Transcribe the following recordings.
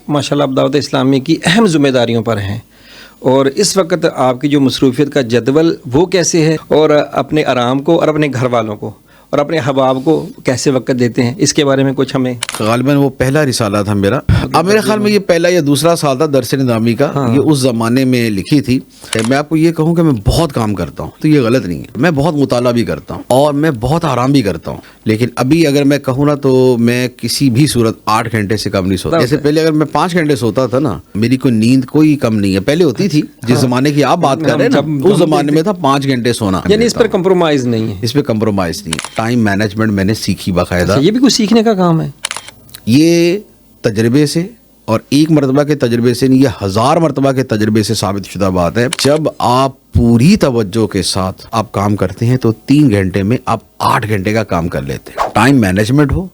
ماشاءاللہ آپ دعوت اسلامی کی اہم ذمہ داریوں پر ہیں، اور اس وقت آپ کی جو مصروفیت کا جدول وہ کیسے ہے، اور اپنے آرام کو اور اپنے گھر والوں کو اور اپنے احباب کو کیسے وقت دیتے ہیں، اس کے بارے میں کچھ ہمیں؟ غالباً وہ پہلا رسالہ تھا میرا، اب میرے خیال میں یہ پہلا یا دوسرا سال تھا درس نظامی کا، یہ اس زمانے میں لکھی تھی۔ میں آپ کو یہ کہوں کہ میں بہت کام کرتا ہوں تو یہ غلط نہیں ہے، میں بہت مطالعہ بھی کرتا ہوں اور میں بہت آرام بھی کرتا ہوں، لیکن ابھی اگر میں کہوں نا تو میں کسی بھی صورت 8 گھنٹے سے کم نہیں سوتا۔ جیسے پہلے اگر میں 5 گھنٹے سوتا تھا نا، میری کوئی نیند کوئی کم نہیں ہے، پہلے ہوتی تھی جس زمانے کی آپ بات کر رہے ہیں نا، اس زمانے میں تھا 5 گھنٹے سونا، یعنی اس پر کمپرومائز نہیں ہے؟ اس پہ کمپرومائز نہیں ہے۔ ٹائم مینجمنٹ میں نے سیکھی باقاعدہ، یہ بھی کچھ سیکھنے کا کام ہے؟ یہ تجربے سے، اور ایک مرتبہ کے تجربے سے نہیں، یہ 1000 مرتبہ کے تجربے سے ثابت شدہ بات ہے۔ جب آپ پوری توجہ کے ساتھ آپ کام کرتے ہیں تو 3 گھنٹے میں آپ 8 گھنٹے کا کام کر لیتے ہیں۔ ٹائم مینجمنٹ ہو،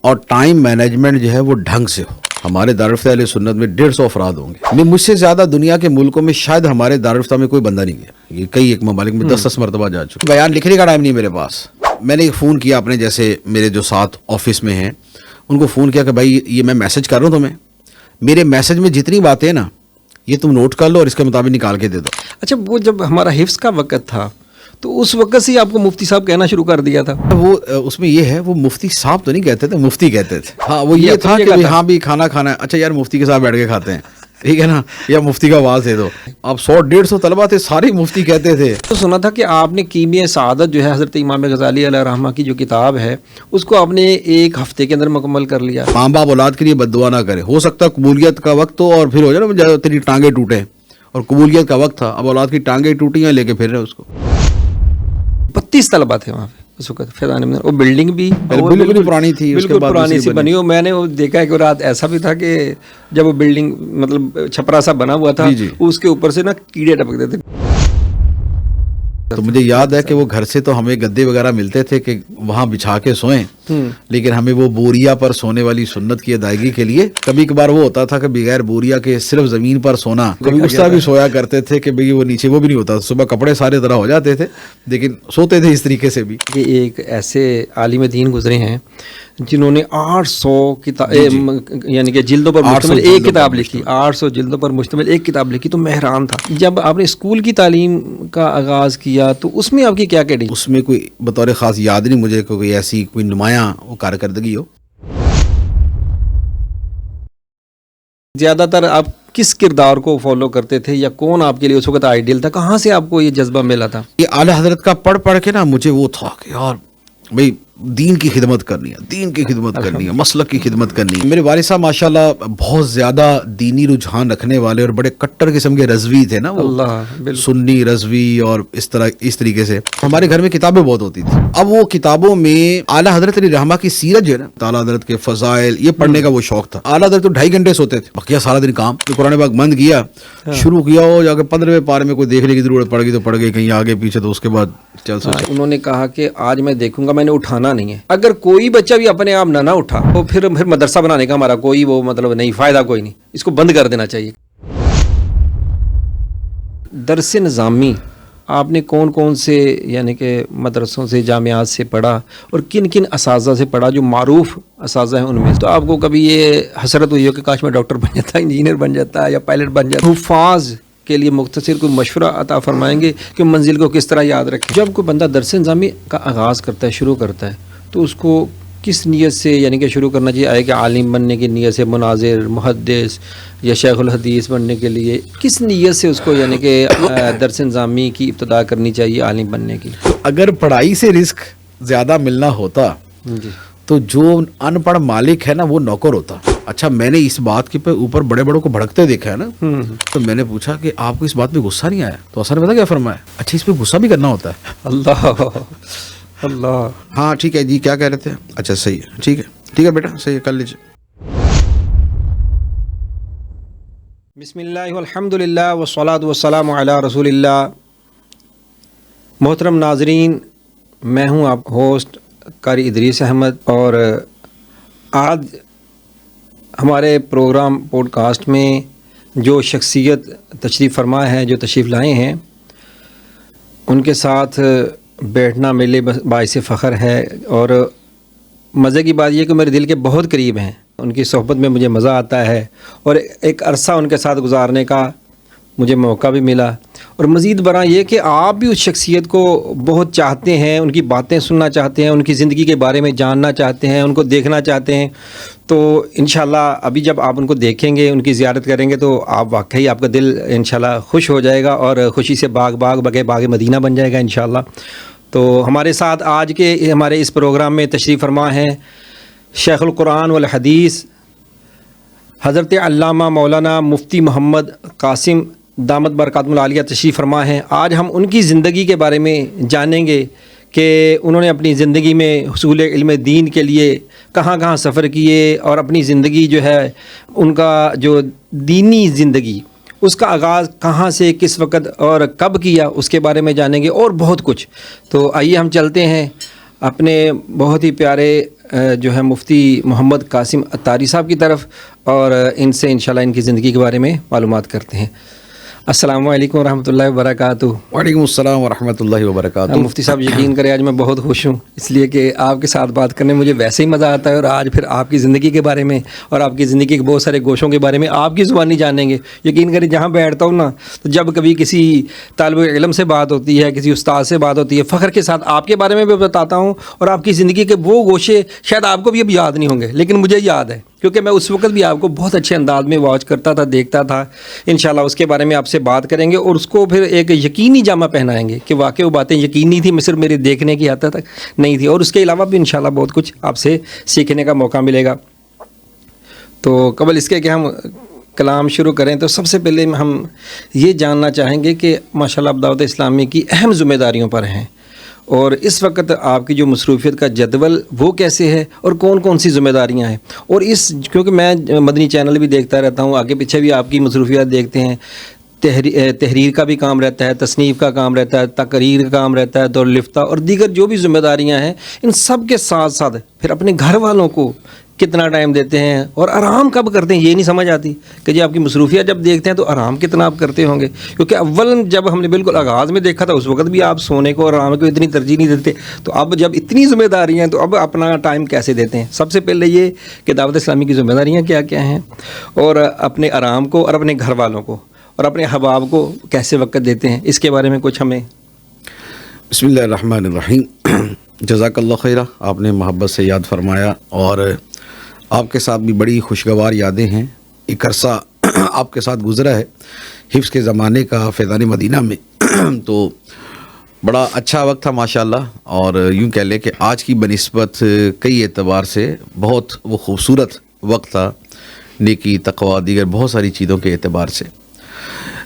اور ٹائم مینجمنٹ جو ہے وہ ڈھنگ سے ہو۔ ہمارے دارالفتہ اہل سنت میں 150 افراد ہوں گے، مجھ سے زیادہ دنیا کے ملکوں میں شاید ہمارے دارالفتہ میں کوئی بندہ نہیں گیا، یہ کئی ایک ممالک میں 10 مرتبہ جا چکا۔ بیان لکھنے کا ٹائم نہیں میرے پاس۔ میں نے ایک فون کیا اپنے جیسے میرے جو ساتھ آفس میں ہیں ان کو فون کیا کہ بھائی یہ میں میسج کر رہا ہوں تمہیں، میرے میسج میں جتنی باتیں ہیں نا یہ تم نوٹ کر لو اور اس کے مطابق نکال کے دے دو۔ اچھا، وہ جب ہمارا حفظ کا وقت تھا تو اس وقت سے آپ کو مفتی صاحب کہنا شروع کر دیا تھا؟ وہ اس میں یہ ہے، وہ مفتی صاحب تو نہیں کہتے تھے، مفتی کہتے تھے۔ ہاں وہ یہ تھا کہ ہاں بھی کھانا کھانا ہے، اچھا یار مفتی کے ساتھ بیٹھ کے کھاتے ہیں، ٹھیک ہے نا، یا مفتی کا آواز دے دو۔ اب 100-150 طلبہ تھے، سارے مفتی کہتے تھے۔ تو سنا تھا کہ آپ نے کیمیہ سعادت جو ہے حضرت امام غزالی علیہ رحمہ کی جو کتاب ہے اس کو آپ نے 1 ہفتے کے اندر مکمل کر لیا۔ ماں باپ اولاد کے لیے بد دعا نہ کرے، ہو سکتا ہے قبولیت کا وقت ہو اور پھر ہو جائے نا تیری ٹانگیں ٹوٹے، اور قبولیت کا وقت تھا، اب اولاد کی ٹانگیں ٹوٹی ہیں لے کے پھر رہے اس کو۔ 32 طلبہ تھے وہاں پہ اس وقت فیضان میں، وہ بلڈنگ بھی بالکل پرانی تھی، بالکل پرانی سی بنی ہو۔ میں نے وہ دیکھا ہے کہ رات ایسا بھی تھا کہ جب وہ بلڈنگ مطلب چھپرا سا بنا ہوا تھا اس کے اوپر سے نا کیڑے ٹپکتے تھے۔ تو مجھے یاد ہے کہ وہ گھر سے تو ہمیں گدے وغیرہ ملتے تھے کہ وہاں بچھا کے سوئیں، لیکن ہمیں وہ بوریا پر سونے والی سنت کی ادائیگی کے لیے کبھی کبھار وہ ہوتا تھا کہ بغیر بوریا کے صرف زمین پر سونا، کبھی اس طرح بھی سویا کرتے تھے کہ بھئی وہ نیچے وہ بھی نہیں ہوتا، صبح کپڑے سارے طرح ہو جاتے تھے لیکن سوتے تھے اس طریقے سے بھی۔ یہ ایک ایسے عالم دین گزرے ہیں جنہوں نے 800 کتاب یعنی کہ جلدوں پر مشتمل ایک کتاب لکھی، 800 جلدوں پر مشتمل ایک کتاب لکھی، تو مہران تھا۔ جب آپ نے اسکول کی تعلیم کا آغاز کیا تو اس میں آپ کی کیا کیٹیگری؟ اس میں کوئی بطور خاص یاد نہیں مجھے کوئی ایسی کوئی نمایاں وہ کارکردگی ہو۔ زیادہ تر آپ کس کردار کو فالو کرتے تھے، یا کون آپ کے لیے اس وقت آئیڈیل تھا؟ کہاں سے آپ کو یہ جذبہ ملا تھا؟ یہ اعلیٰ حضرت کا پڑھ کے نا مجھے وہ تھا کہ یار بھئی دین کی خدمت کرنی ہے، دین کی خدمت کرنی ہے، مسلک کی خدمت کرنی ہے۔ میرے والد صاحب ماشاءاللہ بہت زیادہ دینی رجحان رکھنے والے اور بڑے کٹر قسم کے رضوی تھے نا، وہ سنی رضوی، اور اس طریقے سے ہمارے گھر میں کتابیں بہت ہوتی تھی۔ اب وہ کتابوں میں اعلیٰ حضرت علیہ رحمہ کی سیرت جو ہے نا، اعلیٰ حضرت کے فضائل، یہ پڑھنے کا وہ شوق تھا۔ اعلیٰ حضرت تو 2.5 گھنٹے سوتے تھے، بقیہ سارا دن کام۔ تو قرآن پاک بند کیا، شروع کیا ہو جا کے 15ویں پارے میں کوئی دیکھنے کی ضرورت پڑ گئی تو پڑ گئی، کہیں آگے پیچھے تو اس کے بعد چل سکتا۔ انہوں نے کہا کہ آج میں دیکھوں گا، میں نے اٹھانا نہیں ہے، اگر کوئی بچہ بھی اپنے آپ نہ اٹھا تو پھر مدرسہ بنانے کا ہمارا کوئی وہ مطلب نہیں، فائدہ کوئی نہیں، اس کو بند کر دینا چاہیے۔ درس نظامی آپ نے کون کون سے یعنی کہ مدرسوں سے، جامعات سے پڑھا، اور کن کن اساتذہ سے پڑھا جو معروف اساتذہ ہیں ان میں؟ تو آپ کو کبھی یہ حسرت ہوئی ہو کہ کاش میں ڈاکٹر بن جاتا، انجینئر بن جاتا یا پائلٹ بن جاتا؟ حفاظ کے لیے مختصر کوئی مشورہ عطا فرمائیں گے کہ منزل کو کس طرح یاد رکھیں؟ جب کوئی بندہ درس نظامی کا آغاز کرتا ہے، شروع کرتا ہے، تو اس کو کس نیت سے یعنی کہ شروع کرنا چاہیے؟ آئے کہ عالم بننے کی نیت سے، مناظر، محدث یا شیخ الحدیث بننے کے لیے کس نیت سے اس کو یعنی کہ درس نظامی کی ابتدا کرنی چاہیے عالم بننے کی؟ اگر پڑھائی سے رزق زیادہ ملنا ہوتا تو جو ان پڑھ مالک ہے نا وہ نوکر ہوتا۔ اچھا میں نے اس بات کے اوپر بڑے بڑوں کو بھڑکتے دیکھا ہے نا، تو میں نے پوچھا کہ آپ کو اس بات پہ غصہ نہیں آیا؟ تو اصل میں پتا کیا فرمایا، اچھا اس پہ غصہ بھی کرنا ہوتا ہے؟ اللہ اللہ، ہاں ٹھیک ہے جی، کیا کہہ رہے تھے؟ اچھا صحیح ہے، ٹھیک ہے بیٹا، صحیح ہے، کر لیجیے۔ بسم اللہ والحمد للہ والصلاۃ والسلام علی رسول اللہ۔ محترم ناظرین، میں ہوں آپ ہوسٹ قاری ادریس احمد، اور آج ہمارے پروگرام پوڈ کاسٹ میں جو شخصیت تشریف فرما ہے، جو تشریف لائے ہیں، ان کے ساتھ بیٹھنا میرے لیے باعث فخر ہے، اور مزے کی بات یہ کہ میرے دل کے بہت قریب ہیں، ان کی صحبت میں مجھے مزہ آتا ہے اور ایک عرصہ ان کے ساتھ گزارنے کا مجھے موقع بھی ملا، اور مزید برآں یہ کہ آپ بھی اس شخصیت کو بہت چاہتے ہیں، ان کی باتیں سننا چاہتے ہیں، ان کی زندگی کے بارے میں جاننا چاہتے ہیں، ان کو دیکھنا چاہتے ہیں، تو انشاءاللہ ابھی جب آپ ان کو دیکھیں گے، ان کی زیارت کریں گے، تو آپ واقعی آپ کا دل انشاءاللہ خوش ہو جائے گا اور خوشی سے باغ مدینہ بن جائے گا انشاءاللہ۔ تو ہمارے ساتھ آج کے ہمارے اس پروگرام میں تشریف فرما ہیں شیخ القرآن والحدیث حضرت علامہ مولانا مفتی محمد قاسم دامت برکاتہم العالیہ تشریف فرما ہیں۔ آج ہم ان کی زندگی کے بارے میں جانیں گے کہ انہوں نے اپنی زندگی میں حصول علم دین کے لیے کہاں کہاں سفر کیے، اور اپنی زندگی جو ہے ان کا جو دینی زندگی اس کا آغاز کہاں سے، کس وقت اور کب کیا، اس کے بارے میں جانیں گے، اور بہت کچھ۔ تو آئیے ہم چلتے ہیں اپنے بہت ہی پیارے جو ہے مفتی محمد قاسم عطاری صاحب کی طرف، اور ان سے انشاءاللہ ان کی زندگی کے بارے میں معلومات کرتے ہیں۔ السلام علیکم ورحمۃ اللہ وبرکاتہ۔ وعلیکم السلام ورحمۃ اللہ وبرکاتہ۔ مفتی صاحب یقین کریں آج میں بہت خوش ہوں، اس لیے کہ آپ کے ساتھ بات کرنے میں مجھے ویسے ہی مزہ آتا ہے، اور آج پھر آپ کی زندگی کے بارے میں اور آپ کی زندگی کے بہت سارے گوشوں کے بارے میں آپ کی زبانی جانیں گے۔ یقین کریں جہاں بیٹھتا ہوں نا، تو جب کبھی کسی طالب علم سے بات ہوتی ہے، کسی استاد سے بات ہوتی ہے، فخر کے ساتھ آپ کے بارے میں بھی بتاتا ہوں، اور آپ کی زندگی کے وہ گوشے شاید آپ کو بھی اب یاد نہیں ہوں گے، لیکن مجھے یاد ہے، کیونکہ میں اس وقت بھی آپ کو بہت اچھے انداز میں واچ کرتا تھا، دیکھتا تھا۔ انشاءاللہ اس کے بارے میں آپ سے بات کریں گے، اور اس کو پھر ایک یقینی جامہ پہنائیں گے کہ واقعی وہ باتیں یقینی تھی، صرف میرے دیکھنے کی حد تک نہیں تھی، اور اس کے علاوہ بھی انشاءاللہ بہت کچھ آپ سے سیکھنے کا موقع ملے گا۔ تو قبل اس کے کہ ہم کلام شروع کریں، تو سب سے پہلے ہم یہ جاننا چاہیں گے کہ ماشاءاللہ آپ دعوت اسلامی کی اہم ذمہ داریوں پر ہیں، اور اس وقت آپ کی جو مصروفیت کا جدول وہ کیسے ہے، اور کون کون سی ذمہ داریاں ہیں، اور اس کیونکہ میں مدنی چینل بھی دیکھتا رہتا ہوں، آگے پیچھے بھی آپ کی مصروفیات دیکھتے ہیں، تحریر کا بھی کام رہتا ہے، تصنیف کا کام رہتا ہے، تقریر کا کام رہتا ہے، دور الفتہ اور دیگر جو بھی ذمہ داریاں ہیں، ان سب کے ساتھ ساتھ پھر اپنے گھر والوں کو کتنا ٹائم دیتے ہیں، اور آرام کب کرتے ہیں یہ نہیں سمجھ آتی کہ جی آپ کی مصروفیات جب دیکھتے ہیں تو آرام کتنا آپ کرتے ہوں گے، کیونکہ اول جب ہم نے بالکل آغاز میں دیکھا تھا اس وقت بھی آپ سونے کو اور آرام کو اتنی ترجیح نہیں دیتے، تو اب جب اتنی ذمہ داریاں ہیں تو اب اپنا ٹائم کیسے دیتے ہیں؟ سب سے پہلے یہ کہ دعوت اسلامی کی ذمہ داریاں کیا کیا ہیں، اور اپنے آرام کو اور اپنے گھر والوں کو اور اپنے احباب کو کیسے وقت دیتے ہیں، اس کے بارے میں کچھ ہمیں۔ بسم اللہ الرحمن الرحیم۔ جزاک اللہ خیرہ، آپ نے محبت سے یاد فرمایا، اور آپ کے ساتھ بھی بڑی خوشگوار یادیں ہیں۔ ایک عرصہ آپ کے ساتھ گزرا ہے حفظ کے زمانے کا فیضان مدینہ میں، تو بڑا اچھا وقت تھا ماشاءاللہ، اور یوں کہہ لیں کہ آج کی بنسبت کئی اعتبار سے بہت وہ خوبصورت وقت تھا، نیکی، تقوی، دیگر بہت ساری چیزوں کے اعتبار سے۔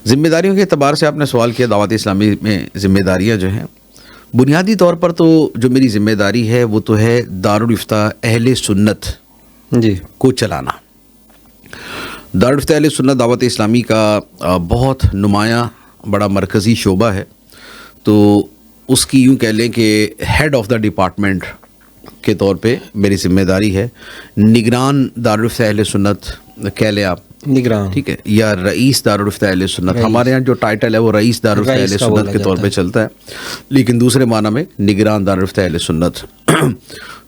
ذمہ داریوں کے اعتبار سے آپ نے سوال کیا، دعوت اسلامی میں ذمہ داریاں جو ہیں، بنیادی طور پر تو جو میری ذمہ داری ہے وہ تو ہے دارالافتاء اہل سنت جی کو چلانا۔ دارالافتاء اہل سنت دعوت اسلامی کا بہت نمایاں بڑا مرکزی شعبہ ہے، تو اس کی یوں کہہ لیں کہ ہیڈ آف دا ڈپارٹمنٹ کے طور پہ میری ذمہ داری ہے نگران دارالافتاء اہل سنت کہہ لیں آپ، نگران، ٹھیک ہے، یا رئیس دارالافتاء اہل سنت۔ ہمارے یہاں جو ٹائٹل ہے وہ رئیس دارالافتاء اہل سنت کے طور پہ چلتا ہے، لیکن دوسرے معنی میں نگران دارالافتاء اہل سنت۔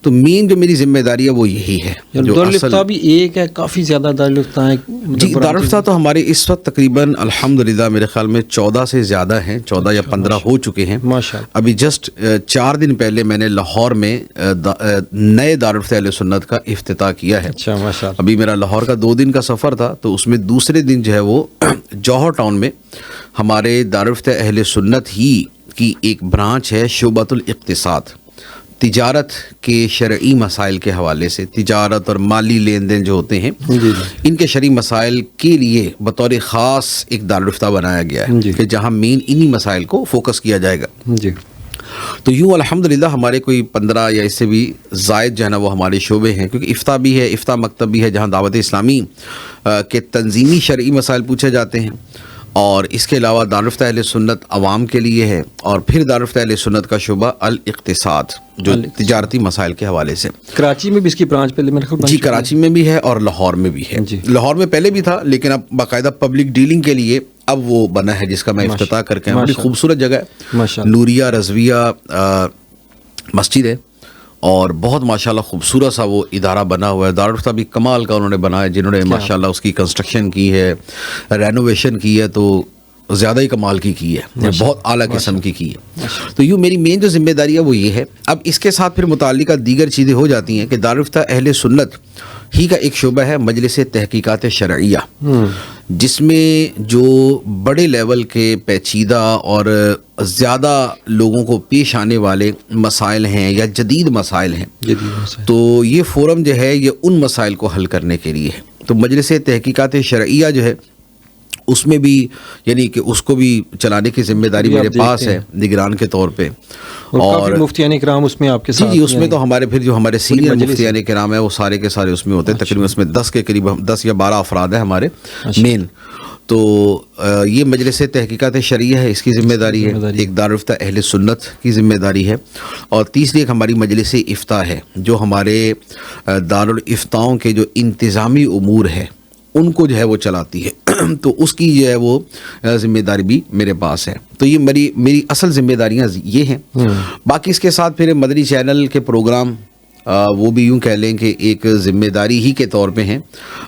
تو مین جو میری ذمہ داری ہے وہ یہی ہے۔ جو دارالافتاء بھی ایک ہے، کافی زیادہ دارالافتاء ہیں جی، دارالافتاء تو ہمارے اس وقت تقریباً الحمدللہ میرے خیال میں 14 سے زیادہ ہیں، 14 یا 15 ہو چکے ہیں ماشاءاللہ۔ ابھی جسٹ 4 دن پہلے میں نے لاہور میں نئے دارالافتاء اہل سنت کا افتتاح کیا ہے۔ اچھا ماشاءاللہ۔ ابھی میرا لاہور کا 2 دن کا سفر تھا، تو اس میں دوسرے دن جو ہے وہ جوہر ٹاؤن میں ہمارے دارالافتاء اہل سنت ہی کی ایک برانچ ہے، شعبۃ الاقتصاد، تجارت کے شرعی مسائل کے حوالے سے، تجارت اور مالی لین دین جو ہوتے ہیں ان کے شرعی مسائل کے لیے بطور خاص ایک دارالافتاء بنایا گیا ہے کہ جہاں مین انہی مسائل کو فوکس کیا جائے گا۔ جی، تو یوں الحمدللہ ہمارے کوئی 15 یا اس سے بھی زائد جو ہے نا وہ ہمارے شعبے ہیں، کیونکہ افتاء بھی ہے، افتاء مکتب بھی ہے جہاں دعوت اسلامی کے تنظیمی شرعی مسائل پوچھے جاتے ہیں، اور اس کے علاوہ دارالافتاء اہل سنت عوام کے لیے ہے، اور پھر دارالافتاء اہل سنت کا شعبہ الاقتصاد جو تجارتی مسائل کے حوالے سے۔ کراچی میں بھی اس کی برانچ پہلے میرے خیال جی، کراچی میں بھی ہے اور لاہور میں بھی ہے۔ لاہور میں پہلے بھی تھا، لیکن اب باقاعدہ پبلک ڈیلنگ کے لیے اب وہ بنا ہے، جس کا میں افتتاح کر کے بڑی خوبصورت جگہ ہے، نوریہ رضویہ مسجد ہے، اور بہت ماشاءاللہ خوبصورت سا وہ ادارہ بنا ہوا ہے. دارالفتہ بھی کمال کا انہوں نے بنایا, جنہوں نے ماشاءاللہ اس کی کنسٹرکشن کی ہے, رینوویشن کی ہے, تو زیادہ ہی کمال کی ہے, بہت اعلیٰ قسم کی ہے. تو یوں میری مین جو ذمہ داری ہے وہ یہ ہے. اب اس کے ساتھ پھر متعلقہ دیگر چیزیں ہو جاتی ہیں کہ دارالفتہ اہل سنت ہی کا ایک شعبہ ہے مجلس تحقیقات شرعیہ, جس میں جو بڑے لیول کے پیچیدہ اور زیادہ لوگوں کو پیش آنے والے مسائل ہیں یا جدید مسائل ہیں, تو یہ فورم جو ہے یہ ان مسائل کو حل کرنے کے لیے ہے. تو مجلس تحقیقات شرعیہ جو ہے اس میں بھی یعنی کہ اس کو بھی چلانے کی ذمہ داری میرے پاس ہے نگران کے طور پہ. اور مفتیان کرام اس میں آپ کے ساتھ, جی اس میں تو ہمارے پھر جو ہمارے سینئر مفتیان کرام ہیں وہ سارے کے سارے اس میں ہوتے ہیں. تقریباً اس میں 10 کے قریب 10 یا 12 افراد ہیں ہمارے مین. تو یہ مجلس تحقیقات شرعیہ ہے, اس کی ذمہ داری ہے. ایک دارالفتہ اہل سنت کی ذمہ داری ہے. اور تیسری ایک ہماری مجلس افتاء ہے جو ہمارے دارالافتاؤں کے جو انتظامی امور ہے ان کو جو ہے وہ چلاتی ہے. تو اس کی جو ہے وہ ذمہ داری بھی میرے پاس ہے. تو یہ میری اصل ذمہ داریاں یہ ہیں. باقی اس کے ساتھ پھر مدنی چینل کے پروگرام وہ بھی یوں کہہ لیں کہ ایک ذمہ داری ہی کے طور پہ ہیں,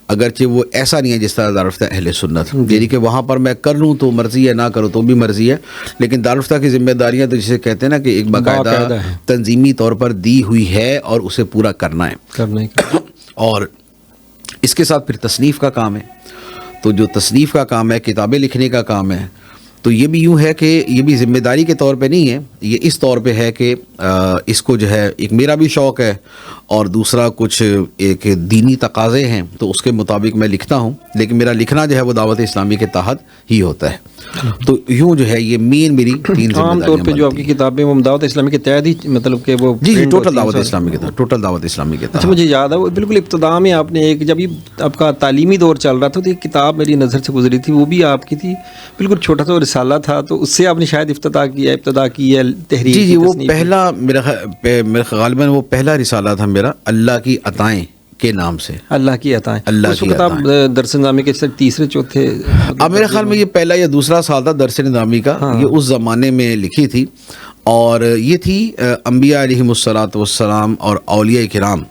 اگرچہ وہ ایسا نہیں ہے جس طرح دارالفتہ اہل سنت, یعنی کہ وہاں پر میں کر لوں تو مرضی ہے, نہ کروں تو بھی مرضی ہے. لیکن دارالفتہ کی ذمہ داریاں تو جسے کہتے ہیں نا کہ ایک باقاعدہ تنظیمی طور پر دی ہوئی ہے اور اسے پورا کرنا ہے. اور اس کے ساتھ پھر تصنیف کا کام ہے. تو جو تصنیف کا کام ہے, کتابیں لکھنے کا کام ہے, تو یہ بھی یوں ہے کہ یہ بھی ذمہ داری کے طور پہ نہیں ہے, یہ اس طور پہ ہے کہ اس کو جو ہے ایک میرا بھی شوق ہے اور دوسرا کچھ ایک دینی تقاضے ہیں تو اس کے مطابق میں لکھتا ہوں. لیکن میرا لکھنا جو ہے وہ دعوت اسلامی کے تحت ہی ہوتا ہے. تو یوں جو ہے یہ مین میری 3 ذمہ داریاں. عام طور پہ جو آپ کی کتابیں وہ دعوت اسلامی کے تحت ہی مطلب کہ وہ جی ٹوٹل دعوت اسلامی کے تحت, ٹوٹل دعوت اسلامی کے تحت. اچھا مجھے یاد ہے وہ بالکل ابتدا میں آپ نے ایک جب یہ آپ کا تعلیمی دور چل رہا تھا تو ایک کتاب میری نظر سے گزری تھی, وہ بھی آپ کی تھی, بالکل چھوٹا سا رسالہ تھا, تو اس سے آپ نے شاید ابتدا کی ہے تحریر. جی وہ پہلا میرا غالباً وہ پہلا رسالہ تھا میرا, اللہ کی عطائیں کے نام سے. اللہ کی عطائیں. اس وقت آپ درس نظامی کے تیسرے چوتھے, اب میرے خیال میں یہ پہلا یا دوسرا سال تھا درس نظامی کا. یہ اس زمانے میں لکھی تھی اور یہ تھی انبیاء علیہم الصلاۃ والسلام اور اولیاء کرام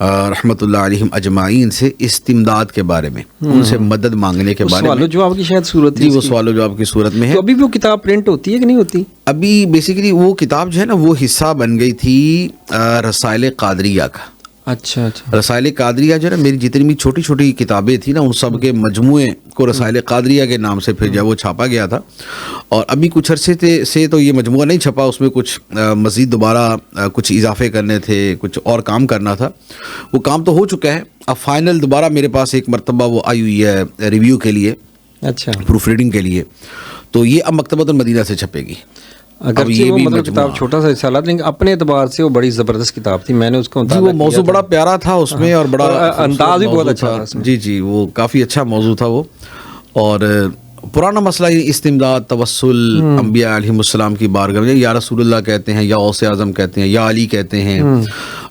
رحمۃ اللہ علیہم اجمعین سے استمداد کے بارے میں, ان سے مدد مانگنے کے بارے میں. سوال و جواب کی شاید صورت جی وہ سوال و جواب کی صورت میں ہے. تو ابھی وہ کتاب پرنٹ ہوتی ہے کہ نہیں ہوتی؟ ابھی بیسیکلی وہ کتاب جو ہے نا وہ حصہ بن گئی تھی رسائل قادریہ کا. اچھا اچھا. رسائل قادریہ جو ہے نا میری جتنی بھی چھوٹی چھوٹی کتابیں تھیں نا ان سب کے مجموعے کو رسائل قادریہ کے نام سے پھر جو وہ چھاپا گیا تھا. اور ابھی کچھ عرصے سے تو یہ مجموعہ نہیں چھپا, اس میں کچھ مزید دوبارہ کچھ اضافے کرنے تھے, کچھ اور کام کرنا تھا. وہ کام تو ہو چکا ہے. اب فائنل دوبارہ میرے پاس ایک مرتبہ وہ آئی ہوئی ہے ریویو کے لیے, اچھا پروف ریڈنگ کے لیے. تو یہ اب مکتبۃ المدینہ سے چھپے گی. اگر یہ بھی مطلب کتاب چھوٹا سا رسالہ لیکن اپنے اعتبار سے وہ بڑی زبردست کتاب تھی. میں نے اس کو جی وہ موضوع بڑا پیارا تھا اس میں اور بڑا انداز بھی بہت اچھا تھا. جی وہ کافی اچھا موضوع تھا وہ. اور پرانا مسئلہ یہ استمداد, توسل, انبیاء علیہم السلام کی بارگاہ میں یا رسول اللہ کہتے ہیں, یا غوث اعظم کہتے ہیں, یا علی کہتے ہیں,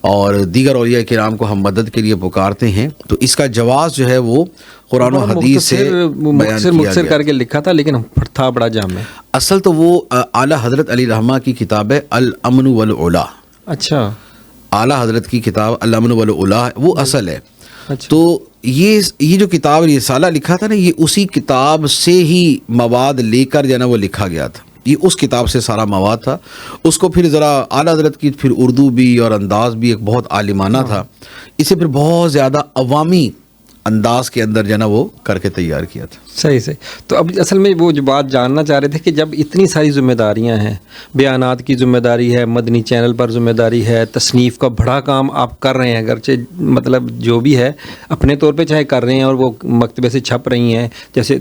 اور دیگر اولیاء کرام کو ہم مدد کے لیے پکارتے ہیں. تو اس کا جواز جو ہے وہ قرآن و حدیث سے مختصر کر کے لکھا تھا لیکن تھا بڑا جامع. اصل تو وہ اعلیٰ حضرت علی رحمہ کی کتاب ہے الامن والعلا. اچھا اعلیٰ حضرت کی کتاب الامن والعلا وہ اصل ہے. تو یہ جو کتاب رسالہ لکھا تھا نا یہ اسی کتاب سے ہی مواد لے کر جو ہے نا وہ لکھا گیا تھا. یہ اس کتاب سے سارا مواد تھا. اس کو پھر ذرا اعلیٰ حضرت کی پھر اردو بھی اور انداز بھی ایک بہت عالمانہ تھا, اسے پھر بہت زیادہ عوامی انداز کے اندر جو ہے نا وہ کر کے تیار کیا تھا. صحیح. تو اب اصل میں وہ جو بات جاننا چاہ رہے تھے کہ جب اتنی ساری ذمہ داریاں ہیں, بیانات کی ذمہ داری ہے, مدنی چینل پر ذمہ داری ہے, تصنیف کا بڑا کام آپ کر رہے ہیں, اگرچہ مطلب جو بھی ہے اپنے طور پہ چاہے کر رہے ہیں اور وہ مکتبے سے چھپ رہی ہیں, جیسے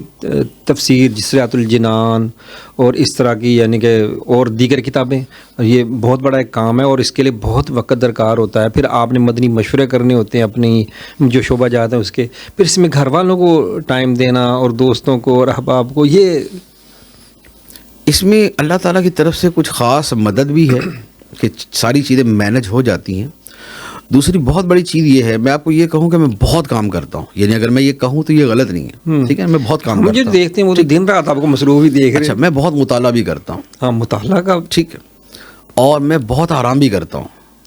تفسیر جسرات الجنان اور اس طرح کی یعنی کہ اور دیگر کتابیں, یہ بہت بڑا ایک کام ہے اور اس کے لیے بہت وقت درکار ہوتا ہے. پھر آپ نے مدنی مشورے کرنے ہوتے ہیں اپنی جو شعبہ جات ہیں اس کے, پھر اس میں گھر والوں کو ٹائم دینا اور دوستوں کو اور احباب کو, یہ اس میں اللہ تعالیٰ کی طرف سے کچھ خاص مدد بھی ہے کہ ساری چیزیں مینج ہو جاتی ہیں. دوسری بہت بڑی چیز یہ ہے, میں آپ کو یہ کہوں کہ میں بہت کام کرتا ہوں, یعنی اگر میں یہ کہوں تو یہ غلط نہیں ہے, ٹھیک ہے, میں بہت کام کرتا ہوں. مجھے دیکھتے ہیں وہ تو دن رات آپ کو مصروف ہی دیکھ رہے ہیں. اچھا میں بہت مطالعہ بھی کرتا ہوں. ہاں مطالعہ کا ٹھیک ہے, اور میں بہت آرام بھی کرتا ہوں.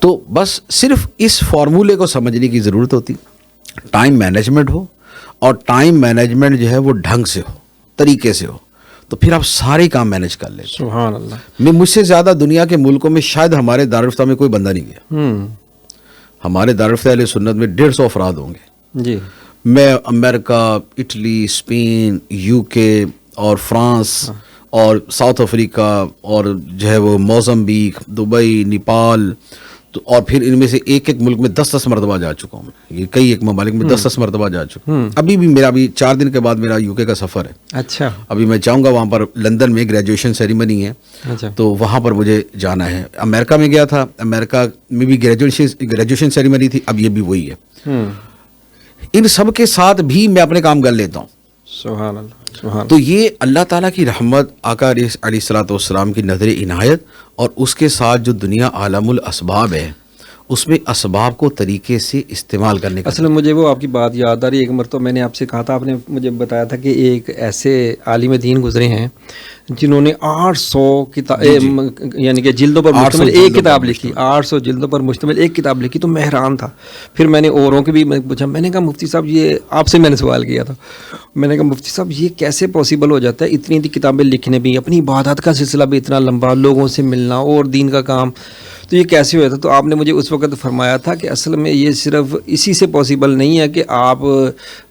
تو بس صرف اس فارمولے کو سمجھنے کی ضرورت ہوتی، ٹائم مینجمنٹ ہو، اور ٹائم مینجمنٹ جو ہے وہ ڈھنگ سے ہو، طریقے سے ہو، تو پھر آپ سارے کام مینج کر لیتے. سبحان اللہ. میں مجھ سے زیادہ دنیا کے ملکوں میں شاید ہمارے دارالفتہ میں کوئی بندہ نہیں گیا. ہمارے دارالفتہ اہل سنت میں 150 افراد ہوں گے. جی. میں امریکہ، اٹلی، اسپین، یو کے اور فرانس اور ساؤتھ افریقہ اور جو ہے وہ موزمبیق، دبئی، نیپال، تو اور پھر ان میں سے ایک ایک ملک میں 10 مرتبہ جا چکا ہوں. یہ کئی ایک ممالک میں 10 مرتبہ جا چکا ہوں. ابھی بھی میرا 4 دن کے بعد میرا یو کے کا سفر ہے. اچھا. ابھی میں جاؤں گا وہاں پر، لندن میں گریجویشن سیریمنی ہے. اچھا. تو وہاں پر مجھے جانا ہے. امریکہ میں گیا تھا، امریکہ میں بھی گریجویشن سیریمنی تھی، اب یہ بھی وہی ہے. ان سب کے ساتھ بھی میں اپنے کام کر لیتا ہوں. سبحان اللہ. سبحان. تو یہ اللہ تعالیٰ کی رحمت، آقا علیہ الصلوۃ والسلام کی نظر عنایت، اور اس کے ساتھ جو دنیا عالم الاسباب ہے، اس میں اسباب کو طریقے سے استعمال کرنے کا. اصل میں مجھے وہ آپ کی بات یاد آ رہی ہے. ایک مرتبہ میں نے آپ سے کہا تھا، آپ نے مجھے بتایا تھا کہ ایک ایسے عالم دین گزرے ہیں جنہوں نے 800 یعنی کہ جلدوں پر مشتمل ایک کتاب لکھی. 800 جلدوں پر مشتمل ایک کتاب لکھی. تو میں حیران تھا. پھر میں نے اوروں کے بھی پوچھا. میں نے کہا مفتی صاحب، یہ آپ سے میں نے سوال کیا تھا. میں نے کہا مفتی صاحب یہ کیسے پاسبل ہو جاتا ہے، اتنی کتابیں لکھنے بھی، اپنی عبادت کا سلسلہ بھی اتنا لمبا، لوگوں سے ملنا اور دین کا کام، تو یہ کیسے ہوا تھا؟ تو آپ نے مجھے اس وقت فرمایا تھا کہ اصل میں یہ صرف اسی سے پاسبل نہیں ہے کہ آپ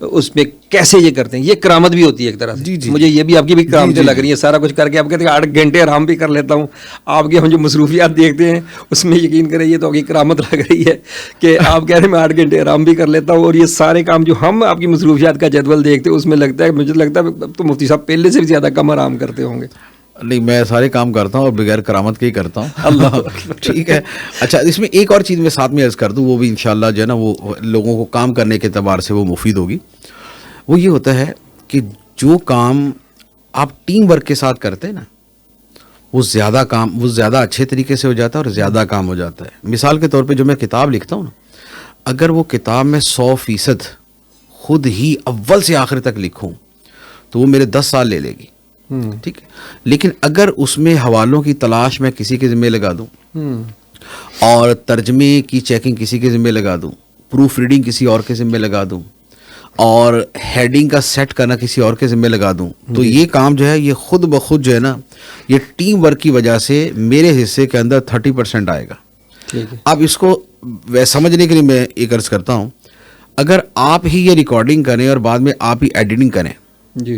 اس میں کیسے یہ کرتے ہیں، یہ کرامت بھی ہوتی ہے ایک طرح سے. مجھے یہ بھی آپ کی بھی کرامتیں لگ رہی ہیں. سارا کچھ کر کے آپ کہتے ہیں 8 گھنٹے آرام بھی کر لیتا ہوں. آپ کے ہم جو مصروفیات دیکھتے ہیں اس میں یقین کریں یہ تو آپ کی کرامت لگ رہی ہے کہ آپ کہہ رہے ہیں میں 8 گھنٹے آرام بھی کر لیتا ہوں. اور یہ سارے کام جو ہم آپ کی مصروفیات کا جدول دیکھتے ہیں اس میں لگتا ہے، مجھے لگتا ہے تو مفتی صاحب پہلے سے بھی زیادہ کم آرام کرتے ہوں گے. نہیں، میں سارے کام کرتا ہوں اور بغیر کرامت کے ہی کرتا ہوں. اللہ ٹھیک ہے. اچھا، اس میں ایک اور چیز میں ساتھ میں عرض کر دوں، وہ بھی انشاءاللہ جو ہے نا وہ لوگوں کو کام کرنے کے اعتبار سے وہ مفید ہوگی. وہ یہ ہوتا ہے کہ جو کام آپ ٹیم ورک کے ساتھ کرتے ہیں نا، وہ زیادہ اچھے طریقے سے ہو جاتا ہے اور زیادہ کام ہو جاتا ہے. مثال کے طور پہ جو میں کتاب لکھتا ہوں نا، اگر وہ کتاب میں 100% خود ہی اول سے آخر تک لکھوں تو وہ میرے 10 سال لے لے گی. ٹھیک ہے. لیکن اگر اس میں حوالوں کی تلاش میں کسی کے ذمہ لگا دوں، اور ترجمے کی چیکنگ کسی کے ذمہ لگا دوں، پروف ریڈنگ کسی اور کے ذمہ لگا دوں، اور ہیڈنگ کا سیٹ کرنا کسی اور کے ذمہ لگا دوں، تو یہ کام جو ہے یہ خود بخود جو ہے نا، یہ ٹیم ورک کی وجہ سے میرے حصے کے اندر 30% آئے گا. اب اس کو سمجھنے کے لیے میں ایک عرض کرتا ہوں، اگر آپ ہی یہ ریکارڈنگ کریں اور بعد میں آپ ہی ایڈیٹنگ کریں، جی،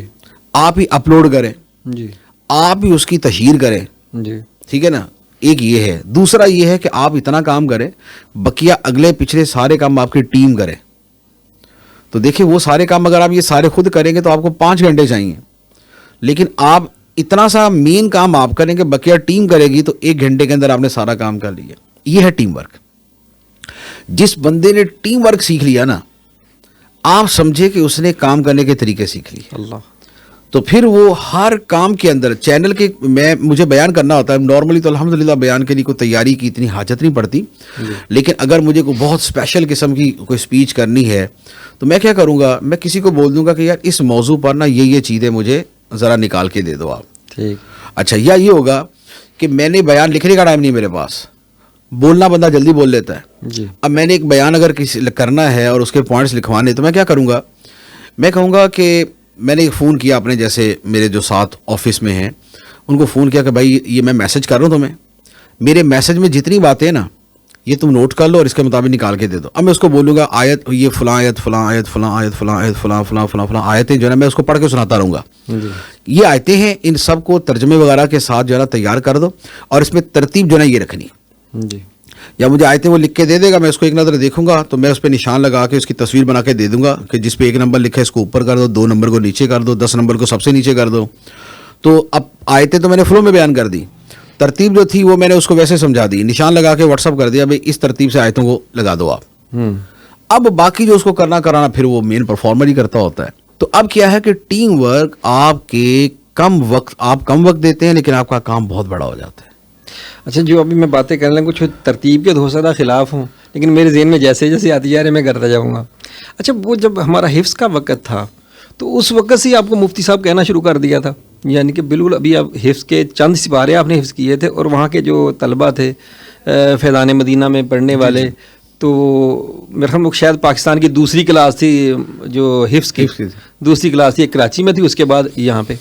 آپ ہی اپلوڈ کریں، جی، آپ ہی اس کی تشہیر کریں، جی، ٹھیک ہے نا، ایک یہ ہے. دوسرا یہ ہے کہ آپ اتنا کام کریں، بقیہ اگلے پچھلے سارے کام آپ کی ٹیم کرے. تو دیکھیں وہ سارے کام اگر آپ یہ سارے خود کریں گے تو آپ کو 5 گھنٹے چاہیے. لیکن آپ اتنا سا مین کام آپ کریں گے، بقیہ ٹیم کرے گی، تو 1 گھنٹے کے اندر آپ نے سارا کام کر لیا. یہ ہے ٹیم ورک. جس بندے نے ٹیم ورک سیکھ لیا نا، آپ سمجھے کہ اس نے کام کرنے کے طریقے سیکھ لیے. اللہ. تو پھر وہ ہر کام کے اندر چینل کے مجھے بیان کرنا ہوتا ہے. نارملی تو الحمدللہ بیان کے لیے کوئی تیاری کی اتنی حاجت نہیں پڑتی، لیکن اگر مجھے کوئی بہت اسپیشل قسم کی کوئی اسپیچ کرنی ہے تو میں کیا کروں گا، میں کسی کو بول دوں گا کہ یار اس موضوع پر نا یہ چیزیں مجھے ذرا نکال کے دے دو آپ. ٹھیک. اچھا، یا یہ ہوگا کہ میں نے بیان لکھنے کا ٹائم نہیں میرے پاس، بولنا بندہ جلدی بول لیتا ہے. جی. اب میں نے ایک بیان اگر کسی کرنا ہے اور اس کے پوائنٹس لکھوانے، تو میں کیا کروں گا، میں کہوں گا کہ میں نے فون کیا اپنے جیسے میرے جو ساتھ آفس میں ہیں ان کو فون کیا کہ بھائی یہ میں میسج کر رہا ہوں تمہیں، میرے میسج میں جتنی باتیں نا یہ تم نوٹ کر لو اور اس کے مطابق نکال کے دے دو. اب میں اس کو بولوں گا آیت یہ فلاں آیت فلاں آیت فلاں آیت فلاں آیت فلاں فلاں فلاں فلاں آیتیں جو ہے نا میں اس کو پڑھ کے سناتا رہوں گا. یہ آیتیں ہیں، ان سب کو ترجمے وغیرہ کے ساتھ جو ہے نا تیار کر دو، اور اس میں ترتیب جو ہے نا یہ رکھنی. جی. یا مجھے آیتیں وہ لکھ کے دے دے گا، میں اس کو ایک نظر دیکھوں گا تو میں اس پہ نشان لگا کے اس کی تصویر بنا کے دے دوں گا کہ جس پہ 1 نمبر لکھا ہے اس کو اوپر کر دو، 2 نمبر کو نیچے کر دو، 10 نمبر کو سب سے نیچے کر دو. تو اب آیتیں تو میں نے فلو میں بیان کر دی، ترتیب جو تھی وہ میں نے اس کو ویسے سمجھا دی، نشان لگا کے واٹس ایپ کر دیا بھائی اس ترتیب سے آیتوں کو لگا دو آپ. اب باقی جو اس کو کرانا پھر وہ مین پرفارمر ہی کرتا ہوتا ہے. تو اب کیا ہے کہ ٹیم ورک آپ کے کم وقت دیتے ہیں لیکن آپ کا کام بہت بڑا ہو جاتا ہے. اچھا، جو ابھی میں باتیں کر لیں کچھ ترتیب کے ہو سکتا خلاف ہوں، لیکن میرے ذہن میں جیسے جیسے آتی جا رہے میں کرتا جاؤں گا. اچھا، وہ جب ہمارا حفظ کا وقت تھا تو اس وقت سے آپ کو مفتی صاحب کہنا شروع کر دیا تھا، یعنی کہ بالکل ابھی آپ حفظ کے چند سپارے آپ نے حفظ کیے تھے اور وہاں کے جو طلبہ تھے فیضان مدینہ میں پڑھنے والے، تو میرے خیال میں شاید پاکستان کی دوسری کلاس تھی جو حفظ کی، دوسری کلاس تھی، ایک کراچی میں تھی، اس کے بعد یہاں پہ.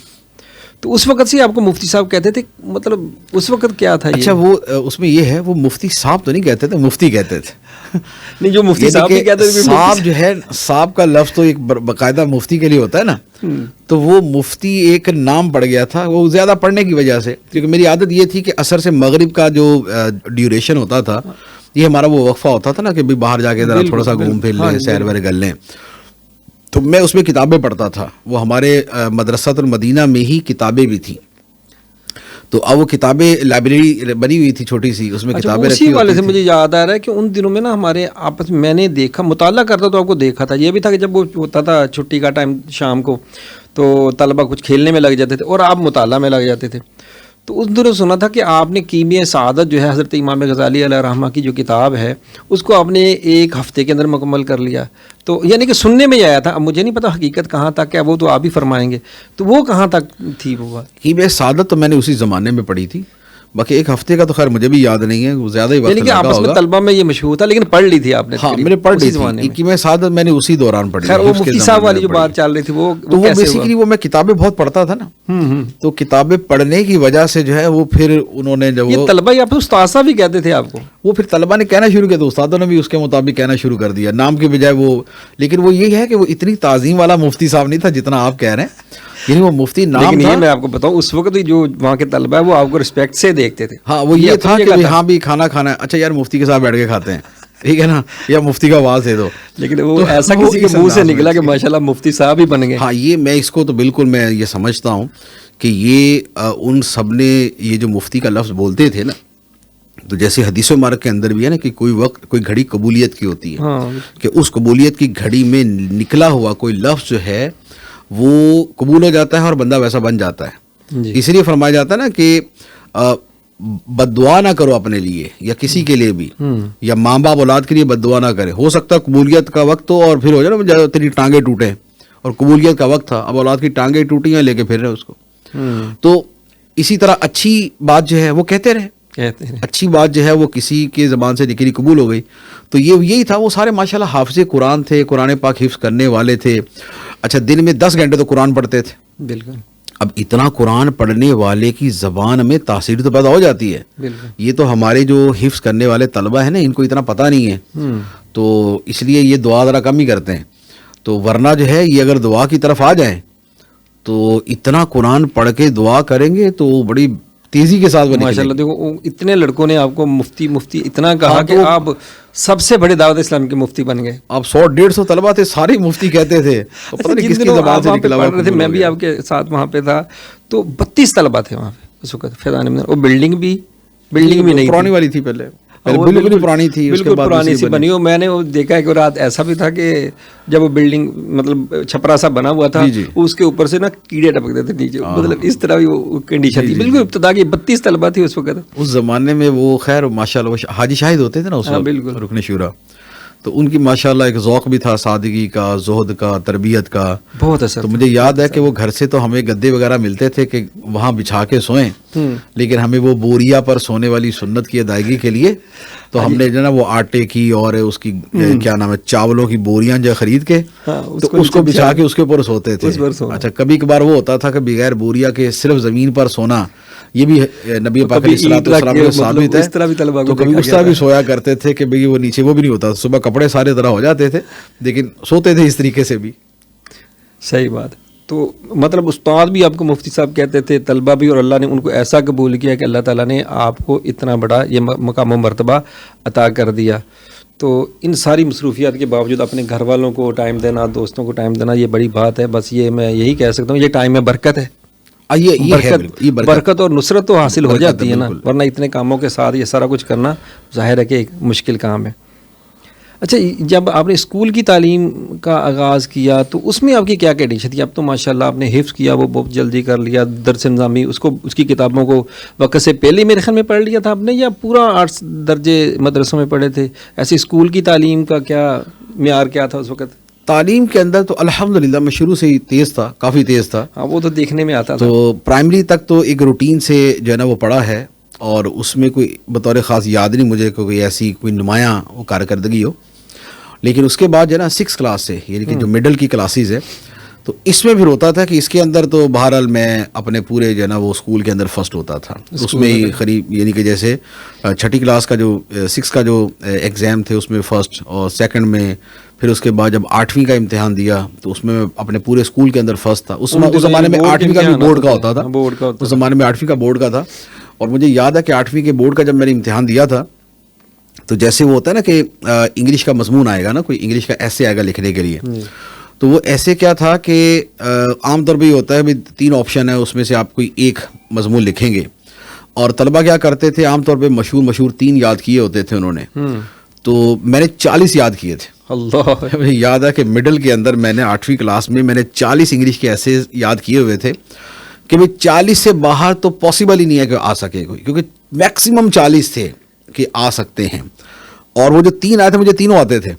تو اس وقت سے آپ کو مفتی صاحب کہتے تھے، مطلب اس وقت کیا تھا؟ اچھا وہ اس میں یہ ہے، وہ مفتی صاحب تو نہیں کہتے تھے، مفتی کہتے تھے. نہیں، جو مفتی صاحب بھی کہتے تھے، صاحب جو ہے، صاحب کا لفظ تو ایک باقاعدہ مفتی کے لیے ہوتا ہے نا، تو وہ مفتی ایک نام پڑ گیا تھا، وہ زیادہ پڑھنے کی وجہ سے، کیونکہ میری عادت یہ تھی کہ عصر سے مغرب کا جو ڈیوریشن ہوتا تھا، یہ ہمارا وہ وقفہ ہوتا تھا نا کہ باہر جا کے ذرا تھوڑا سا گھوم پھر لیں، سیر ویر کر لیں، تو میں اس میں کتابیں پڑھتا تھا. وہ ہمارے مدرسۃ المدینہ میں ہی کتابیں بھی تھیں، تو اب وہ کتابیں لائبریری بنی ہوئی تھی چھوٹی سی، اس میں کتابیں رکھی اسی والے ہوتی سے مجھے یاد آ رہا ہے کہ ان دنوں میں نا ہمارے آپس میں نے دیکھا، مطالعہ کرتا تو آپ کو دیکھا تھا، یہ بھی تھا کہ جب وہ ہوتا تھا چھٹی کا ٹائم شام کو، تو طلبہ کچھ کھیلنے میں لگ جاتے تھے اور آپ مطالعہ میں لگ جاتے تھے. تو اس دنوں سنا تھا کہ آپ نے کیمیہ سعادت جو ہے حضرت امام غزالی علیہ رحمہ کی جو کتاب ہے، اس کو آپ نے ایک ہفتے کے اندر مکمل کر لیا. تو یعنی کہ سننے میں ہی آیا تھا، اب مجھے نہیں پتا حقیقت کہاں تک ہے، وہ تو آپ ہی فرمائیں گے. تو وہ کہاں تک تھی وہ بات؟ کیمیہ سعادت تو میں نے اسی زمانے میں پڑھی تھی، باقی ایک ہفتے کا تو خیر مجھے بھی یاد نہیں ہے، وہ زیادہ ہی وقت یعنی کہ لگا آپس میں ہوگا. طلبہ میں یہ مشہور تھا، لیکن پڑھ لی تھی آپ نے؟ ہاں میں نے پڑھ لی تھی کیمیہ سعادت، میں نے اسی دوران پڑھی. خیر وہ مفتی صاحب والی جو بات چل رہی تھی وہ تو وہ بیسیکلی وہ میں کتابیں بہت پڑھتا تھا نا، تو کتابیں پڑھنے کی وجہ سے جو ہے وہ پھر انہوں نے جب یہ طلبہ یا پھر استاذ بھی کہتے تھے آپ کو؟ وہ پھر طلبہ نے کہنا شروع کیا تو استادوں نے بھی اس کے مطابق کہنا شروع کر دیا، نام کے بجائے وہ. لیکن وہ یہ ہے کہ وہ اتنی تعظیم والا مفتی صاحب نہیں تھا جتنا آپ کہہ رہے ہیں، یعنی وہ مفتی نام لیکن تھا. یہ میں آپ کو بتاؤں اس وقت جو وہاں کے طلبہ ہے وہ آپ کو رسپیکٹ سے دیکھتے تھے. ہاں وہ یہ تھا کہ ہاں بھی کھانا کھانا ہے، اچھا یار مفتی کے ساتھ بیٹھ کے کھاتے ہیں، ٹھیک ہے نا، یا مفتی کا آواز دے دو. لیکن وہ ایسا کسی کے منہ سے نکلا کہ ماشاءاللہ مفتی صاحب ہی بن گئے. ہاں یہ میں اس کو تو بالکل میں یہ سمجھتا ہوں کہ یہ ان سب نے یہ جو مفتی کا لفظ بولتے تھے نا، تو جیسے حدیث و مبارک کے اندر بھی ہے نا کہ کوئی وقت کوئی گھڑی قبولیت کی ہوتی ہے، کہ اس قبولیت کی گھڑی میں نکلا ہوا کوئی لفظ جو ہے وہ قبول ہو جاتا ہے اور بندہ ویسا بن جاتا ہے. اس لیے فرمایا جاتا ہے نا کہ بد دعا نہ کرو اپنے لیے یا کسی کے لیے بھی، یا ماں باپ اولاد کے لیے بد دعا نہ کرے. ہو سکتا ہے قبولیت کا وقت ہو اور پھر ہو جائے نا تیری ٹانگیں ٹوٹے، اور قبولیت کا وقت تھا، اب اولاد کی ٹانگیں ٹوٹی ہیں لے کے پھر رہے اس کو. تو اسی طرح اچھی بات جو ہے وہ کہتے رہے، اچھی بات جو ہے وہ کسی کے زبان سے نکلی قبول ہو گئی. تو یہی تھا. وہ سارے ماشاءاللہ حافظ قرآن تھے، قرآن پاک حفظ کرنے والے تھے. اچھا دن میں 10 گھنٹے تو قرآن پڑھتے تھے. بالکل. اب اتنا قرآن پڑھنے والے کی زبان میں تاثیر تو پیدا ہو جاتی ہے. یہ تو ہمارے جو حفظ کرنے والے طلبہ ہیں نا، ان کو اتنا پتہ نہیں ہے، تو اس لیے یہ دعا ذرا کم ہی کرتے ہیں. تو ورنہ جو ہے یہ اگر دعا کی طرف آ جائیں تو اتنا قرآن پڑھ کے دعا کریں گے تو بڑی تیزی کے ساتھ بنے. ماشاءاللہ دیکھو اتنے لڑکوں نے آپ کو مفتی اتنا کہا کہ آپ سب سے بڑے دعوت اسلام کے مفتی بن گئے. آپ 100-150 طلبہ تھے، سارے مفتی کہتے تھے. پتہ نہیں کس کی زبان سے نکلا ہوا تھا. میں بھی آپ کے ساتھ وہاں پہ تھا، تو 32 طلبہ تھے وہاں پہ اس وقت فیضان میں. وہ بلڈنگ بھی نہیں پرانی والی تھی، پہلے بالکل پرانی تھی، بالکل پرانی سی بنی. میں نے وہ دیکھا کہ رات ایسا بھی تھا کہ جب وہ بلڈنگ مطلب چھپرا سا بنا ہوا تھا، اس کے اوپر سے نا کیڑے ٹپکتے تھے نیچے، مطلب اس طرح بھی وہ کنڈیشن تھی. بالکل ابتدا کی 32 طلبہ تھی اس وقت. اس زمانے میں وہ خیر ماشاءاللہ حاجی شاہد ہوتے تھے نا اس وقت، رکن شورا. تو ان کی ماشاءاللہ ایک ذوق بھی تھا، سادگی کا، زہد کا، تربیت کا بہت اثر. تو مجھے یاد ہے کہ وہ گھر سے تو ہمیں گدے وغیرہ ملتے تھے کہ وہاں بچھا کے سوئیں، لیکن ہمیں وہ بوریا پر سونے والی سنت کی ادائیگی کے لیے تو ہم نے جو نا وہ آٹے کی اور اس کی کیا نام ہے چاولوں کی بوریاں جو خرید کے تو اس کو بچھا کے اس کے اوپر سوتے تھے. اچھا کبھی کبھار وہ ہوتا تھا کہ بغیر بوریا کے صرف زمین پر سونا، یہ بھی نبی پاک علیہ السلام کے ثابت ہے. تو کبھی اس طرح بھی سویا کرتے تھے کہ بھئی وہ نیچے وہ بھی نہیں ہوتا، صبح کپڑے سارے طرح ہو جاتے تھے لیکن سوتے تھے اس طریقے سے بھی. صحیح بات. تو مطلب استاد بھی آپ کو مفتی صاحب کہتے تھے، طلبہ بھی، اور اللہ نے ان کو ایسا قبول کیا کہ اللہ تعالیٰ نے آپ کو اتنا بڑا یہ مقام و مرتبہ عطا کر دیا. تو ان ساری مصروفیات کے باوجود اپنے گھر والوں کو ٹائم دینا، دوستوں کو ٹائم دینا، یہ بڑی بات ہے. بس یہ میں یہی کہہ سکتا ہوں، یہ ٹائم میں برکت ہے. برکت اور نصرت تو حاصل ہو جاتی ہے نا، ورنہ اتنے کاموں کے ساتھ یہ سارا کچھ کرنا ظاہر ہے کہ ایک مشکل کام ہے. اچھا جب آپ نے اسکول کی تعلیم کا آغاز کیا تو اس میں آپ کی کیا کنڈیشن تھی؟ اب تو ماشاءاللہ آپ نے حفظ کیا، وہ بہت جلدی کر لیا، درس نظامی اس کی کتابوں کو وقت سے پہلے میرے خیال میں پڑھ لیا تھا آپ نے، یا پورا 8 درجے مدرسوں میں پڑھے تھے؟ ایسے اسکول کی تعلیم کا کیا معیار کیا تھا اس وقت؟ تعلیم کے اندر تو الحمدللہ میں شروع سے ہی تیز تھا، کافی تیز تھا. ہاں وہ تو دیکھنے میں آتا تھا. تو پرائمری تک تو ایک روٹین سے جو ہے نا وہ پڑھا ہے، اور اس میں کوئی بطور خاص یاد نہیں مجھے کوئی ایسی کوئی نمایاں وہ کارکردگی ہو. لیکن اس کے بعد جو ہے نا 6 کلاس سے یعنی کہ جو مڈل کی کلاسز ہے تو اس میں پھر ہوتا تھا کہ اس کے اندر تو بہرحال میں اپنے پورے جو ہے نا وہ اسکول کے اندر فرسٹ ہوتا تھا. اس میں ہی قریب یعنی کہ جیسے 6ٹھی کلاس کا جو 6 کا جو ایگزام تھے اس میں فرسٹ, اور سیکنڈ میں پھر اس کے بعد جب 8ویں کا امتحان دیا تو اس میں اپنے پورے اسکول کے اندر فرسٹ تھا. اس زمانے میں 8ویں کا بھی بورڈ کا ہوتا تھا, اس زمانے میں 8ویں کا بورڈ کا تھا. اور مجھے یاد ہے کہ 8ویں کے بورڈ کا جب میں نے امتحان دیا تھا تو جیسے وہ ہوتا ہے نا کہ انگلش کا مضمون آئے گا نا, کوئی انگلش کا ایسے آئے گا لکھنے کے لیے, تو وہ ایسے کیا تھا کہ عام طور پہ یہ ہوتا ہے بھی 3 آپشن ہے, اس میں سے آپ کوئی ایک مضمون لکھیں گے. اور طلبہ کیا کرتے تھے عام طور پہ مشہور 3 یاد کیے ہوتے تھے انہوں نے, تو میں نے 40 یاد کیے تھے. اللہ, مجھے یاد ہے کہ مڈل کے اندر میں نے 8ویں کلاس میں نے 40 انگلش کے ایسے یاد کیے ہوئے تھے کہ بھائی 40 سے باہر تو پاسبل ہی نہیں ہے کہ آ سکے کوئی, کیونکہ میکسیمم 40 تھے کہ آ سکتے ہیں. اور وہ جو 3 آئے تھے مجھے تینوں آتے تھے,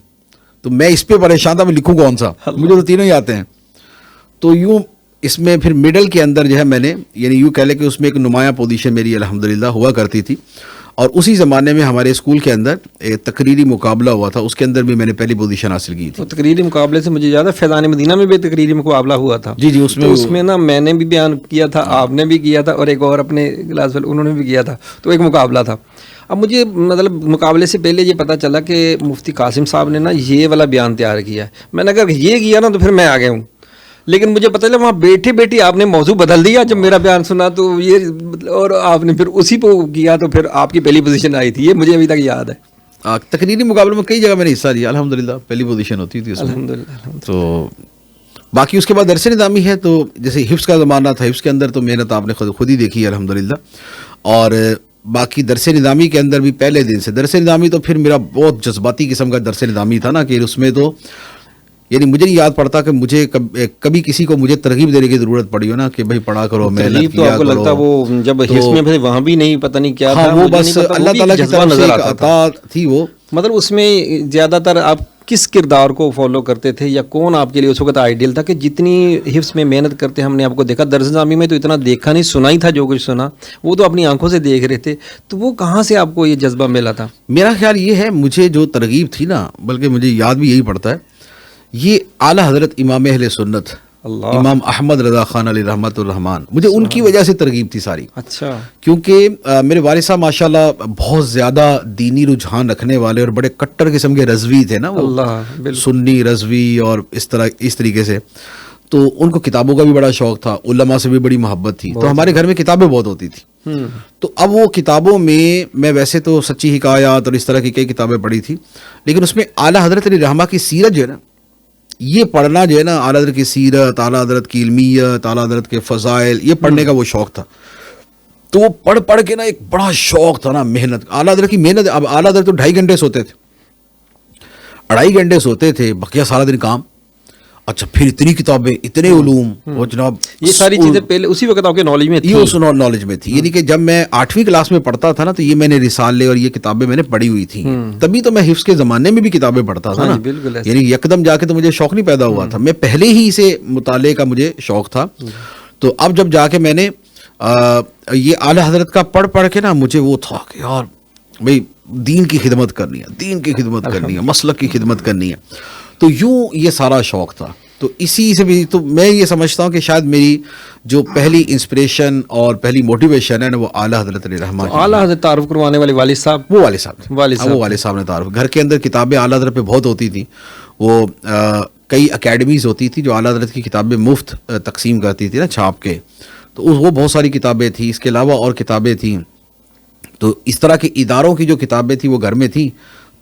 تو میں اس پہ پریشان تھا میں لکھوں کون سا, مجھے تو تینوں ہی آتے ہیں. تو یوں اس میں پھر مڈل کے اندر جو ہے میں نے یعنی یوں کہہ لے کہ اس میں ایک نمایاں پوزیشن میری الحمدللہ ہوا کرتی تھی. اور اسی زمانے میں ہمارے اسکول کے اندر ایک تقریری مقابلہ ہوا تھا, اس کے اندر بھی میں نے پہلی پوزیشن حاصل کی تھی. تو تقریری مقابلے سے مجھے یاد ہے فیضان مدینہ میں بھی تقریری مقابلہ ہوا تھا. جی اس میں نا میں نے بھی بیان کیا تھا, آپ نے بھی کیا تھا, اور ایک اور اپنے کلاس والے انہوں نے بھی کیا تھا, تو ایک مقابلہ تھا. اب مجھے مطلب مقابلے سے پہلے یہ پتہ چلا کہ مفتی قاسم صاحب نے نا یہ والا بیان تیار کیا ہے. میں نے اگر یہ کیا نا تو پھر میں آگے ہوں, لیکن مجھے پتہ چلا وہاں بیٹھے بیٹھے آپ نے موضوع بدل دیا جب میرا بیان سنا, تو یہ اور آپ نے پھر اسی پہ کیا, تو پھر آپ کی پہلی پوزیشن آئی تھی. یہ مجھے ابھی تک یاد ہے. تقریری مقابلے میں کئی جگہ میں نے حصہ لیا الحمدللہ, پہلی پوزیشن ہوتی تھی اس میں الحمدللہ. تو باقی اس کے بعد درس نظامی ہے, تو جیسے حفظ کا زمانہ تھا, حفظ کے اندر تو محنت آپ نے خود ہی دیکھی ہے الحمدللہ. اور باقی درس نظامی کے اندر بھی پہلے دن سے درس نظامی تو پھر میرا بہت جذباتی قسم کا درس نظامی تھا نا, کہ اس میں تو یعنی مجھے نہیں یاد پڑتا کہ مجھے کبھی کسی کو مجھے ترغیب دینے کی ضرورت پڑی ہو نا کہ بھائی پڑھا کرو, محنت کیا کرو. لگتا وہ جب حفظ میں تھے وہاں بھی نہیں پتہ نہیں کیا تھا, وہ بس اللہ تعالیٰ کی طرف سے عطا تھی وہ. مطلب اس میں زیادہ تر آپ کس کردار کو فالو کرتے تھے, یا کون آپ کے لیے اس وقت آئیڈیل تھا؟ کہ جتنی حفظ میں محنت کرتے ہم نے آپ کو دیکھا, درس نظامی میں تو اتنا دیکھا نہیں, سنا ہی تھا, جو کچھ سنا وہ تو اپنی آنکھوں سے دیکھ رہے تھے. تو وہ کہاں سے آپ کو یہ جذبہ ملا تھا؟ میرا خیال یہ ہے مجھے جو ترغیب تھی نا, بلکہ مجھے یاد بھی یہی پڑتا ہے, یہ اعلیٰ حضرت امام اہل سنت امام احمد رضا خان علیہ رحمۃ الرحمان, مجھے ان کی وجہ سے ترغیب تھی ساری. اچھا. کیونکہ میرے والد صاحب ماشاءاللہ بہت زیادہ دینی رجحان رکھنے والے اور بڑے کٹر قسم کے رضوی تھے نا, وہ سنی رضوی اور اس طریقے سے. تو ان کو کتابوں کا بھی بڑا شوق تھا, علماء سے بھی بڑی محبت تھی, تو ہمارے گھر میں کتابیں بہت ہوتی تھی. تو اب وہ کتابوں میں ویسے تو سچی حکایات اور اس طرح کی کئی کتابیں پڑھی تھی, لیکن اس میں اعلیٰ حضرت علیہ رحمہ کی سیرت جو ہے نا, یہ پڑھنا جو ہے نا, اعلیٰ حضرت کی سیرت, اعلیٰ حضرت کی علمیت, اعلیٰ حضرت کے فضائل, یہ پڑھنے کا وہ شوق تھا. تو وہ پڑھ کے نا ایک بڑا شوق تھا نا محنت, اعلیٰ حضرت کی محنت. اب اعلیٰ حضرت تو 2.5 گھنٹے سوتے تھے, 2.5 گھنٹے سوتے تھے, بقیہ سارا دن کام. اچھا پھر اتنی کتابیں, اتنے علوم, وہ جناب یہ ساری چیزیں پہلے اسی وقت آپ کے نالج میں تھی. یہ اس نالج میں تھی, یعنی کہ جب میں 8ویں کلاس میں پڑھتا تھا نا, تو یہ میں نے رسالے اور یہ کتابیں میں نے پڑھی ہوئی تھی. تبھی تو میں حفظ کے زمانے میں بھی کتابیں پڑھتا تھا نا, یعنی یکدم جا کے تو مجھے شوق نہیں پیدا ہوا تھا, میں پہلے ہی سے مطالعے کا مجھے شوق تھا. تو اب جب جا کے میں نے یہ اعلیٰ حضرت کا پڑھ کے نا, مجھے وہ تھا کہ یار بھائی دین کی خدمت کرنی ہے, دین کی خدمت کرنی ہے, مسلک کی خدمت کرنی ہے. تو یوں یہ سارا شوق تھا. تو اسی سے بھی تو میں یہ سمجھتا ہوں کہ شاید میری جو پہلی انسپریشن اور پہلی موٹیویشن ہے نا, وہ اعلیٰ حضرت علیہ رحمہ. اعلیٰ حضرت تعارف کروانے والے والد صاحب, وہ والد صاحب نے تعارف. گھر کے اندر کتابیں اعلیٰ حضرت پہ بہت ہوتی تھیں. وہ کئی اکیڈمیز ہوتی تھی جو اعلیٰ حضرت کی کتابیں مفت تقسیم کرتی تھی نا چھاپ کے, تو وہ بہت ساری کتابیں تھیں. اس کے علاوہ اور کتابیں تھیں. تو اس طرح کے اداروں کی جو کتابیں تھیں وہ گھر میں تھیں,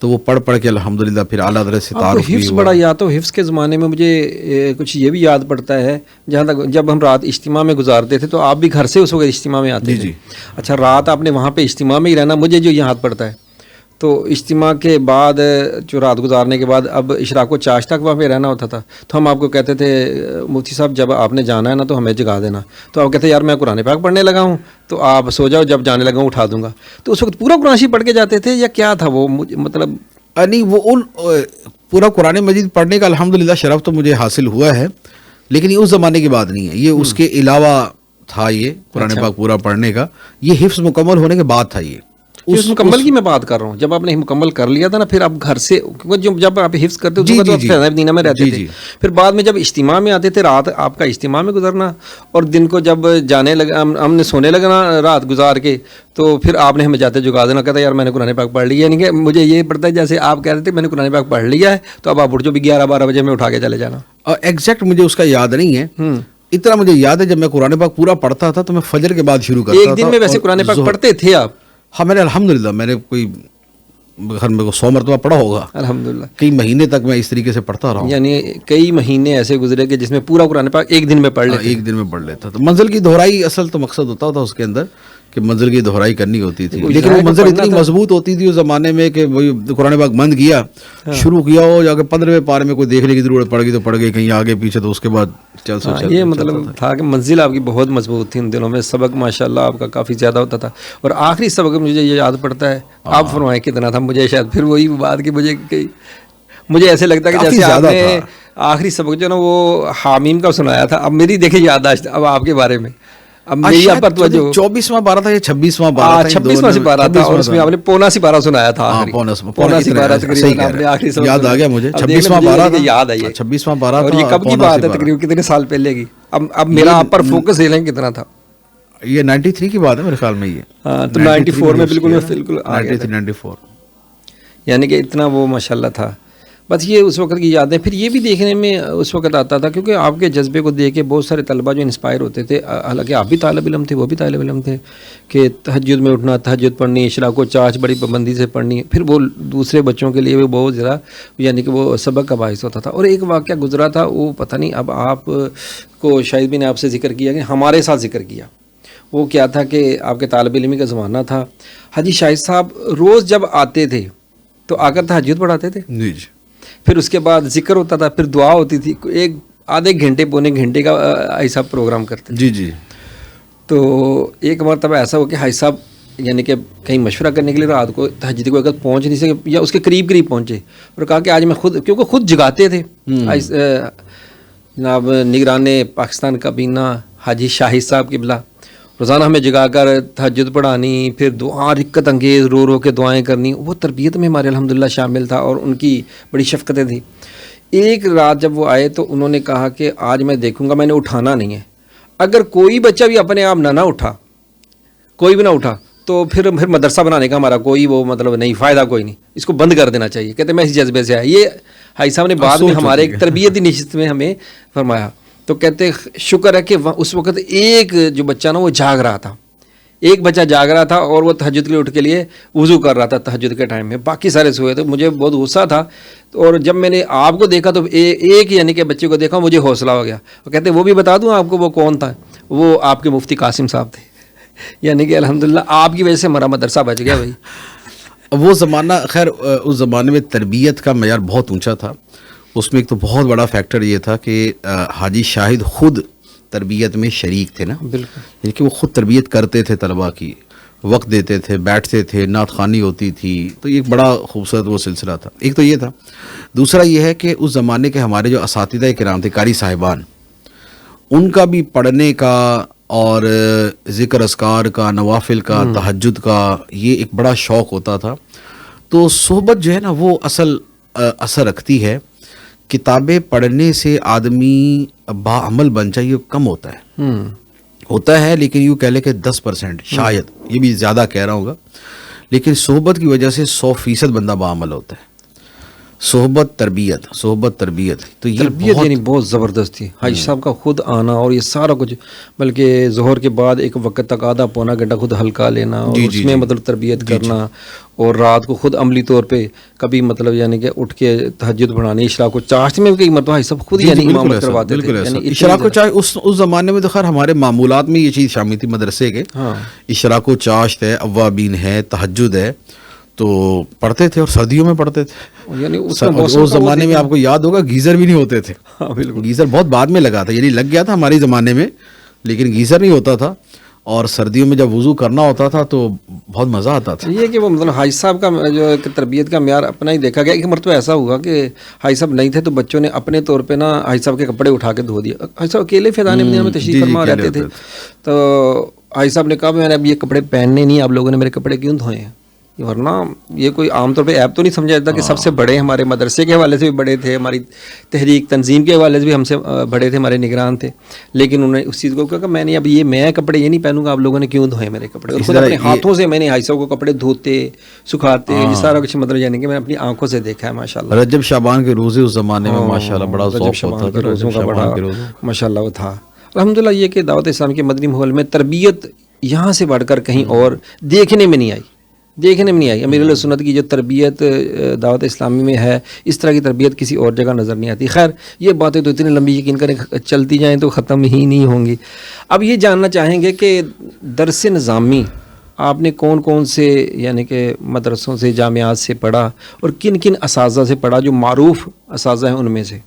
تو وہ پڑھ کے الحمدللہ پھر اعلیٰ حضرت سے تعارف بھی حفظ بڑا یاد. تو حفظ کے زمانے میں مجھے کچھ یہ بھی یاد پڑتا ہے, جہاں تک جب ہم رات اجتماع میں گزارتے تھے, تو آپ بھی گھر سے اس وقت اجتماع میں آتے تھے. اچھا, رات آپ نے وہاں پہ اجتماع میں ہی رہنا. مجھے جو یاد پڑتا ہے, تو اجتماع کے بعد جو رات گزارنے کے بعد اب اشراق و چاش تک وہاں پہ رہنا ہوتا تھا. تو ہم آپ کو کہتے تھے مفتی صاحب جب آپ نے جانا ہے نا تو ہمیں جگا دینا. تو آپ کہتے ہیں یار میں قرآن پاک پڑھنے لگا ہوں, تو آپ سو جاؤ, جب جانے لگا ہوں اٹھا دوں گا. تو اس وقت پورا قرآن شریف پڑھ کے جاتے تھے یا کیا تھا وہ؟ مطلب نہیں, وہ پورا قرآن مجید پڑھنے کا الحمدللہ شرف تو مجھے حاصل ہوا ہے, لیکن یہ اس زمانے کی بات نہیں ہے. یہ اس کے علاوہ تھا یہ قرآن پاک پورا پڑھنے کا. یہ حفظ مکمل ہونے کے بعد تھا. یہ اس مکمل کی میں بات کر رہا ہوں. جب آپ نے مکمل کر لیا تھا نا, پھر آپ گھر سے, کیونکہ جب آپ حفظ کرتے ہو تو فیضان مدینہ میں رہتے تھے, پھر بعد میں جب اجتماع میں آتے تھے, رات آپ کا اجتماع میں گزرنا, اور دن کو جب جانے لگا, ہم نے سونے لگنا رات گزار کے, تو پھر آپ نے ہمیں جاتے جگا دینا, کہتا ہے یار میں نے قرآن پاک پڑھ لیا. یعنی کہ مجھے یہ پڑتا ہے جیسے آپ کہہ رہے تھے میں نے قرآن پاک پڑھ لیا ہے, تو اب آپ اٹھ جو بھی 11-12 بجے میں اٹھا کے چلے جانا. ایگزیکٹ مجھے اس کا یاد نہیں ہے. اتنا مجھے یاد ہے جب میں قرآن پاک پورا پڑھتا تھا تو میں فجر کے بعد شروع کرتا تھا. ایک دن میں ویسے قرآن پاک پڑھتے تھے آپ؟ ہاں میں نے الحمدللہ, میں نے کوئی گھر میں 100 مرتبہ پڑھا ہوگا الحمدللہ. کئی مہینے تک میں اس طریقے سے پڑھتا رہا ہوں. یعنی کئی مہینے ایسے گزرے کہ جس میں پورا قرآن پاک ایک دن میں پڑھ لیتے. ایک دن میں پڑھ لیتا. تو منزل کی دہرائی اصل تو مقصد ہوتا تھا اس کے اندر کہ منزل کی دہرائی کرنی ہوتی تھی, لیکن وہ منزل اتنی مضبوط ہوتی تھی اس زمانے میں کہ وہی قرآن پاک بند کیا, شروع کیا ہو جا کے 15ویں پارے میں کوئی دیکھنے کی ضرورت پڑ گئی تو پڑ گئی, کہیں آگے پیچھے تو اس کے بعد چل سکتا. یہ مطلب تھا کہ منزل آپ کی بہت مضبوط تھی ان دنوں میں. سبق ماشاءاللہ آپ کا کافی زیادہ ہوتا تھا. اور آخری سبق مجھے یہ یاد پڑتا ہے, آپ فرمائیں کتنا تھا, مجھے شاید پھر وہی بات کہ مجھے ایسے لگتا ہے کہ جیسے آپ نے آخری سبق جو نا وہ حامیم کا سنایا تھا. اب میری دیکھیں یادداشت اب آپ کے بارے میں, اب میری آپ پر توجہ. 24واں پارہ تھا یا 26واں پارہ تھا؟ 26واں سپارہ تھا, اور اس میں آپ نے پونا سپارہ سنایا تھا. پونا سپارہ تقریباً آپ نے آخری سبق یاد آ گیا مجھے. 26واں پارہ تھا, یاد ہے یہ 26واں پارہ تھا. اور یہ کب کی بات ہے تقریباً کتنے سال پہلے کی؟ اب میرا آپ پر فوکس لے لیں کتنا تھا. یہ 93 کی بات ہے میرے خیال میں. یہ ہاں تو 94 میں بالکل 94. یعنی کہ اتنا وہ ماشاءاللہ تھا. بس یہ اس وقت کی یادیں. پھر یہ بھی دیکھنے میں اس وقت آتا تھا کیونکہ آپ کے جذبے کو دیکھ کے بہت سارے طلبہ جو انسپائر ہوتے تھے, حالانکہ آپ بھی طالب علم تھے, وہ بھی طالب علم تھے, کہ تہجد میں اٹھنا, تہجد پڑھنی, اشراق و چاش بڑی پابندی سے پڑھنی. پھر وہ دوسرے بچوں کے لیے بھی بہت زیادہ یعنی کہ وہ سبق کا باعث ہوتا تھا. اور ایک واقعہ گزرا تھا, وہ پتہ نہیں اب آپ کو شاید بھی نے آپ سے ذکر کیا کہ ہمارے ساتھ ذکر کیا. وہ کیا تھا کہ آپ کے طالب علمی کا زمانہ تھا. حاجی شاہد صاحب روز جب آتے تھے تو آ کر تہجد پڑھاتے تھے. جی. پھر اس کے بعد ذکر ہوتا تھا, پھر دعا ہوتی تھی. ایک آدھے گھنٹے پونے گھنٹے کا حاجی صاحب پروگرام کرتے. جی. تو ایک مرتبہ ایسا ہو کہ حاجی صاحب یعنی کہ کہیں مشورہ کرنے کے لیے رات کو تہجد کو اگر پہنچ نہیں سکے یا اس کے قریب پہنچے, اور کہا کہ آج میں خود, کیونکہ خود جگاتے تھے جناب نگران پاکستان کابینہ حاجی شاہد صاحب قبلہ, روزانہ ہمیں جگا کر تہجد پڑھانی, پھر دعا رکت انگیز رو رو کے دعائیں کرنی. وہ تربیت میں ہمارے الحمدللہ شامل تھا, اور ان کی بڑی شفقتیں تھیں. ایک رات جب وہ آئے تو انہوں نے کہا کہ آج میں دیکھوں گا, میں نے اٹھانا نہیں ہے. اگر کوئی بچہ بھی اپنے آپ نہ اٹھا, کوئی بھی نہ اٹھا, تو پھر مدرسہ بنانے کا ہمارا کوئی وہ مطلب نہیں, فائدہ کوئی نہیں, اس کو بند کر دینا چاہیے. کہتے میں اس جذبے سے آیا. یہ حاجی صاحب نے بعد میں ہمارے ایک تربیتی نشست میں ہمیں فرمایا. تو کہتے شکر ہے کہ اس وقت ایک جو بچہ نا وہ جاگ رہا تھا, ایک بچہ جاگ رہا تھا, اور وہ تہجد کے لیے اٹھ کے لیے وضو کر رہا تھا تہجد کے ٹائم میں. باقی سارے سوئے تھے. مجھے بہت غصہ تھا, اور جب میں نے آپ کو دیکھا تو ایک یعنی کہ بچے کو دیکھا, مجھے حوصلہ ہو گیا. اور کہتے وہ بھی بتا دوں آپ کو وہ کون تھا, وہ آپ کے مفتی قاسم صاحب تھے. یعنی کہ الحمدللہ آپ کی وجہ سے ہمارا مدرسہ بچ گیا بھائی. وہ زمانہ خیر اس زمانے میں تربیت کا معیار بہت اونچا تھا. اس میں ایک تو بہت بڑا فیکٹر یہ تھا کہ حاجی شاہد خود تربیت میں شریک تھے نا. بالکل. یعنی کہ وہ خود تربیت کرتے تھے طلباء کی, وقت دیتے تھے, بیٹھتے تھے, نعت خوانی ہوتی تھی. تو یہ ایک بڑا خوبصورت وہ سلسلہ تھا. ایک تو یہ تھا. دوسرا یہ ہے کہ اس زمانے کے ہمارے جو اساتذہ کرام تھے, قاری صاحبان, ان کا بھی پڑھنے کا اور ذکر اذکار کا, نوافل کا, تہجد کا یہ ایک بڑا شوق ہوتا تھا. تو صحبت جو ہے نا وہ اثر رکھتی ہے. کتابیں پڑھنے سے آدمی باعمل بن جائے یہ کم ہوتا ہے. ہوتا ہے لیکن یوں کہہ لے کہ 10% شاید, یہ بھی زیادہ کہہ رہا ہوں گا, لیکن صحبت کی وجہ سے 100% بندہ باعمل ہوتا ہے. صحبت تربیت تو یہ تربیت یعنی بہت زبردست تھی. حاجی صاحب کا خود آنا اور یہ سارا کچھ, بلکہ ظہر کے بعد ایک وقت تک آدھا پونا گھنٹہ خود ہلکا لینا, اور اس میں مطلب تربیت کرنا, اور رات کو خود عملی طور پہ کبھی مطلب یعنی کہ اٹھ کے تہجد پڑھانی, اشراق و چاش میں کئی مرتبہ حاجی صاحب خود یعنی امامت کرواتے تھے. اشراق و چاش اس زمانے میں تو خیر ہمارے معمولات میں یہ چیز شامل تھی مدرسے کے. اشراق و چاش ہے, اوابین ہے, تہجد ہے, تو پڑھتے تھے, اور سردیوں میں پڑھتے تھے. یعنی اس زمانے میں آپ کو یاد ہوگا گیزر بھی نہیں ہوتے تھے. گیزر بہت بعد میں لگا تھا, یعنی لگ گیا تھا ہمارے زمانے میں, لیکن گیزر نہیں ہوتا تھا. اور سردیوں میں جب وضو کرنا ہوتا تھا تو بہت مزہ آتا تھا. یہ کہ وہ مطلب حاج صاحب کا جو ایک تربیت کا معیار اپنا ہی دیکھا گیا. ایک مرتبہ ایسا ہوا کہ حاج صاحب نہیں تھے تو بچوں نے اپنے طور پہ نا حاج صاحب کے کپڑے اٹھا کے دھو دیا. حاج صاحب اکیلے فیضان مدینہ میں تشریف فرما رہتے تھے تو حاج صاحب نے کہا میں نے اب یہ کپڑے پہننے نہیں, آپ لوگوں نے میرے کپڑے کیوں دھوئے ہیں؟ ورنہ یہ کوئی عام طور پہ ایپ تو نہیں سمجھا جاتا کہ سب سے بڑے ہمارے مدرسے کے حوالے سے بھی بڑے تھے, ہماری تحریک تنظیم کے حوالے سے بھی ہم سے بڑے تھے, ہمارے نگران تھے, لیکن انہوں نے اس چیز کو کہا کہ میں نے اب یہ میں کپڑے یہ نہیں پہنوں گا, آپ لوگوں نے کیوں دھوئے میرے کپڑے. اور خود اپنے ہاتھوں سے میں نے حاج صاحب کو کپڑے دھوتے سکھاتے یہ سارا کچھ مطلب یعنی کہ میں اپنی آنکھوں سے دیکھا ہے ماشاءاللہ. رجب شعبان کے روزے اس زمانے میں ماشاءاللہ بڑا ذوق ہوتا تھا, روزوں کا بڑا ماشاءاللہ وہ تھا. الحمدللہ یہ کہ دعوت اسلامی کے مدنی ماحول میں تربیت یہاں سے بڑھ کر کہیں اور دیکھنے میں نہیں آئی. امیر علیہ سنت کی جو تربیت دعوت اسلامی میں ہے اس طرح کی تربیت کسی اور جگہ نظر نہیں آتی. خیر یہ باتیں تو اتنی لمبی یقین کریں چلتی جائیں تو ختم ہی نہیں ہوں گی. اب یہ جاننا چاہیں گے کہ درس نظامی آپ نے کون کون سے یعنی کہ مدرسوں سے جامعات سے پڑھا اور کن کن اساتذہ سے پڑھا جو معروف اساتذہ ہیں ان میں سے؟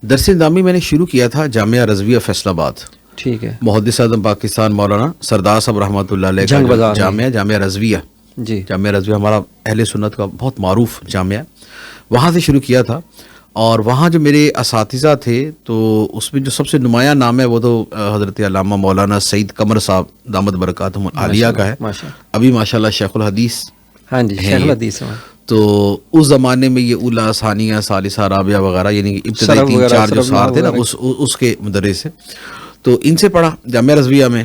درس نظامی میں نے شروع کیا تھا جامعہ رضویہ فیصل آباد. ٹھیک ہے. محدث اعظم پاکستان مولانا سردار صاحب رحمۃ اللہ علیہ کا جامعہ رضویہ, جی جامعہ رضویہ ہمارا اہل سنت کا بہت معروف جامعہ, وہاں سے شروع کیا تھا. اور وہاں جو میرے اساتذہ تھے تو اس میں جو سب سے نمایاں نام ہے وہ تو حضرت علامہ مولانا سعید قمر صاحب دامت برکاتہم العالیہ کا ہے. ابھی ماشاءاللہ شیخ الحدیث. ہاں جی شیخ الحدیث. تو اس زمانے میں یہ اولا ثانیہ ثالثہ رابعہ وغیرہ یعنی کہ ابتدائی 3-4 جو سال تھے نا اس کے مدرس سے, تو ان سے پڑھا جامعہ رضویہ میں.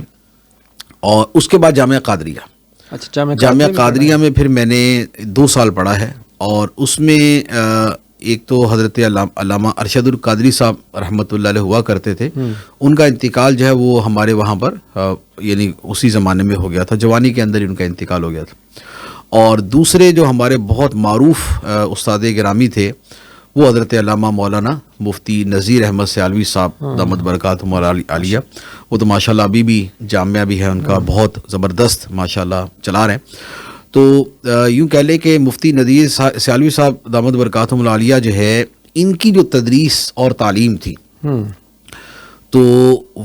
اور اس کے بعد جامعہ قادریہ. اچھا جامعہ قادریہ میں پھر میں نے 2 سال پڑھا ہے. اور اس میں ایک تو حضرت علامہ ارشد القادری صاحب رحمۃ اللہ علیہ ہوا کرتے تھے, ان کا انتقال جو ہے وہ ہمارے وہاں پر یعنی اسی زمانے میں ہو گیا تھا, جوانی کے اندر ہی ان کا انتقال ہو گیا تھا. اور دوسرے جو ہمارے بہت معروف استاد گرامی تھے وہ حضرت علامہ مولانا مفتی نذیر احمد سیالوی صاحب دامت برکاتہم العالیہ. وہ تو ماشاءاللہ ابھی بھی جامعہ بھی ہے ان کا بہت زبردست ماشاءاللہ چلا رہے ہیں. تو یوں کہہ لیں کہ مفتی نذیر سیالوی صاحب دامت برکاتہم العالیہ جو ہے ان کی جو تدریس اور تعلیم تھی تو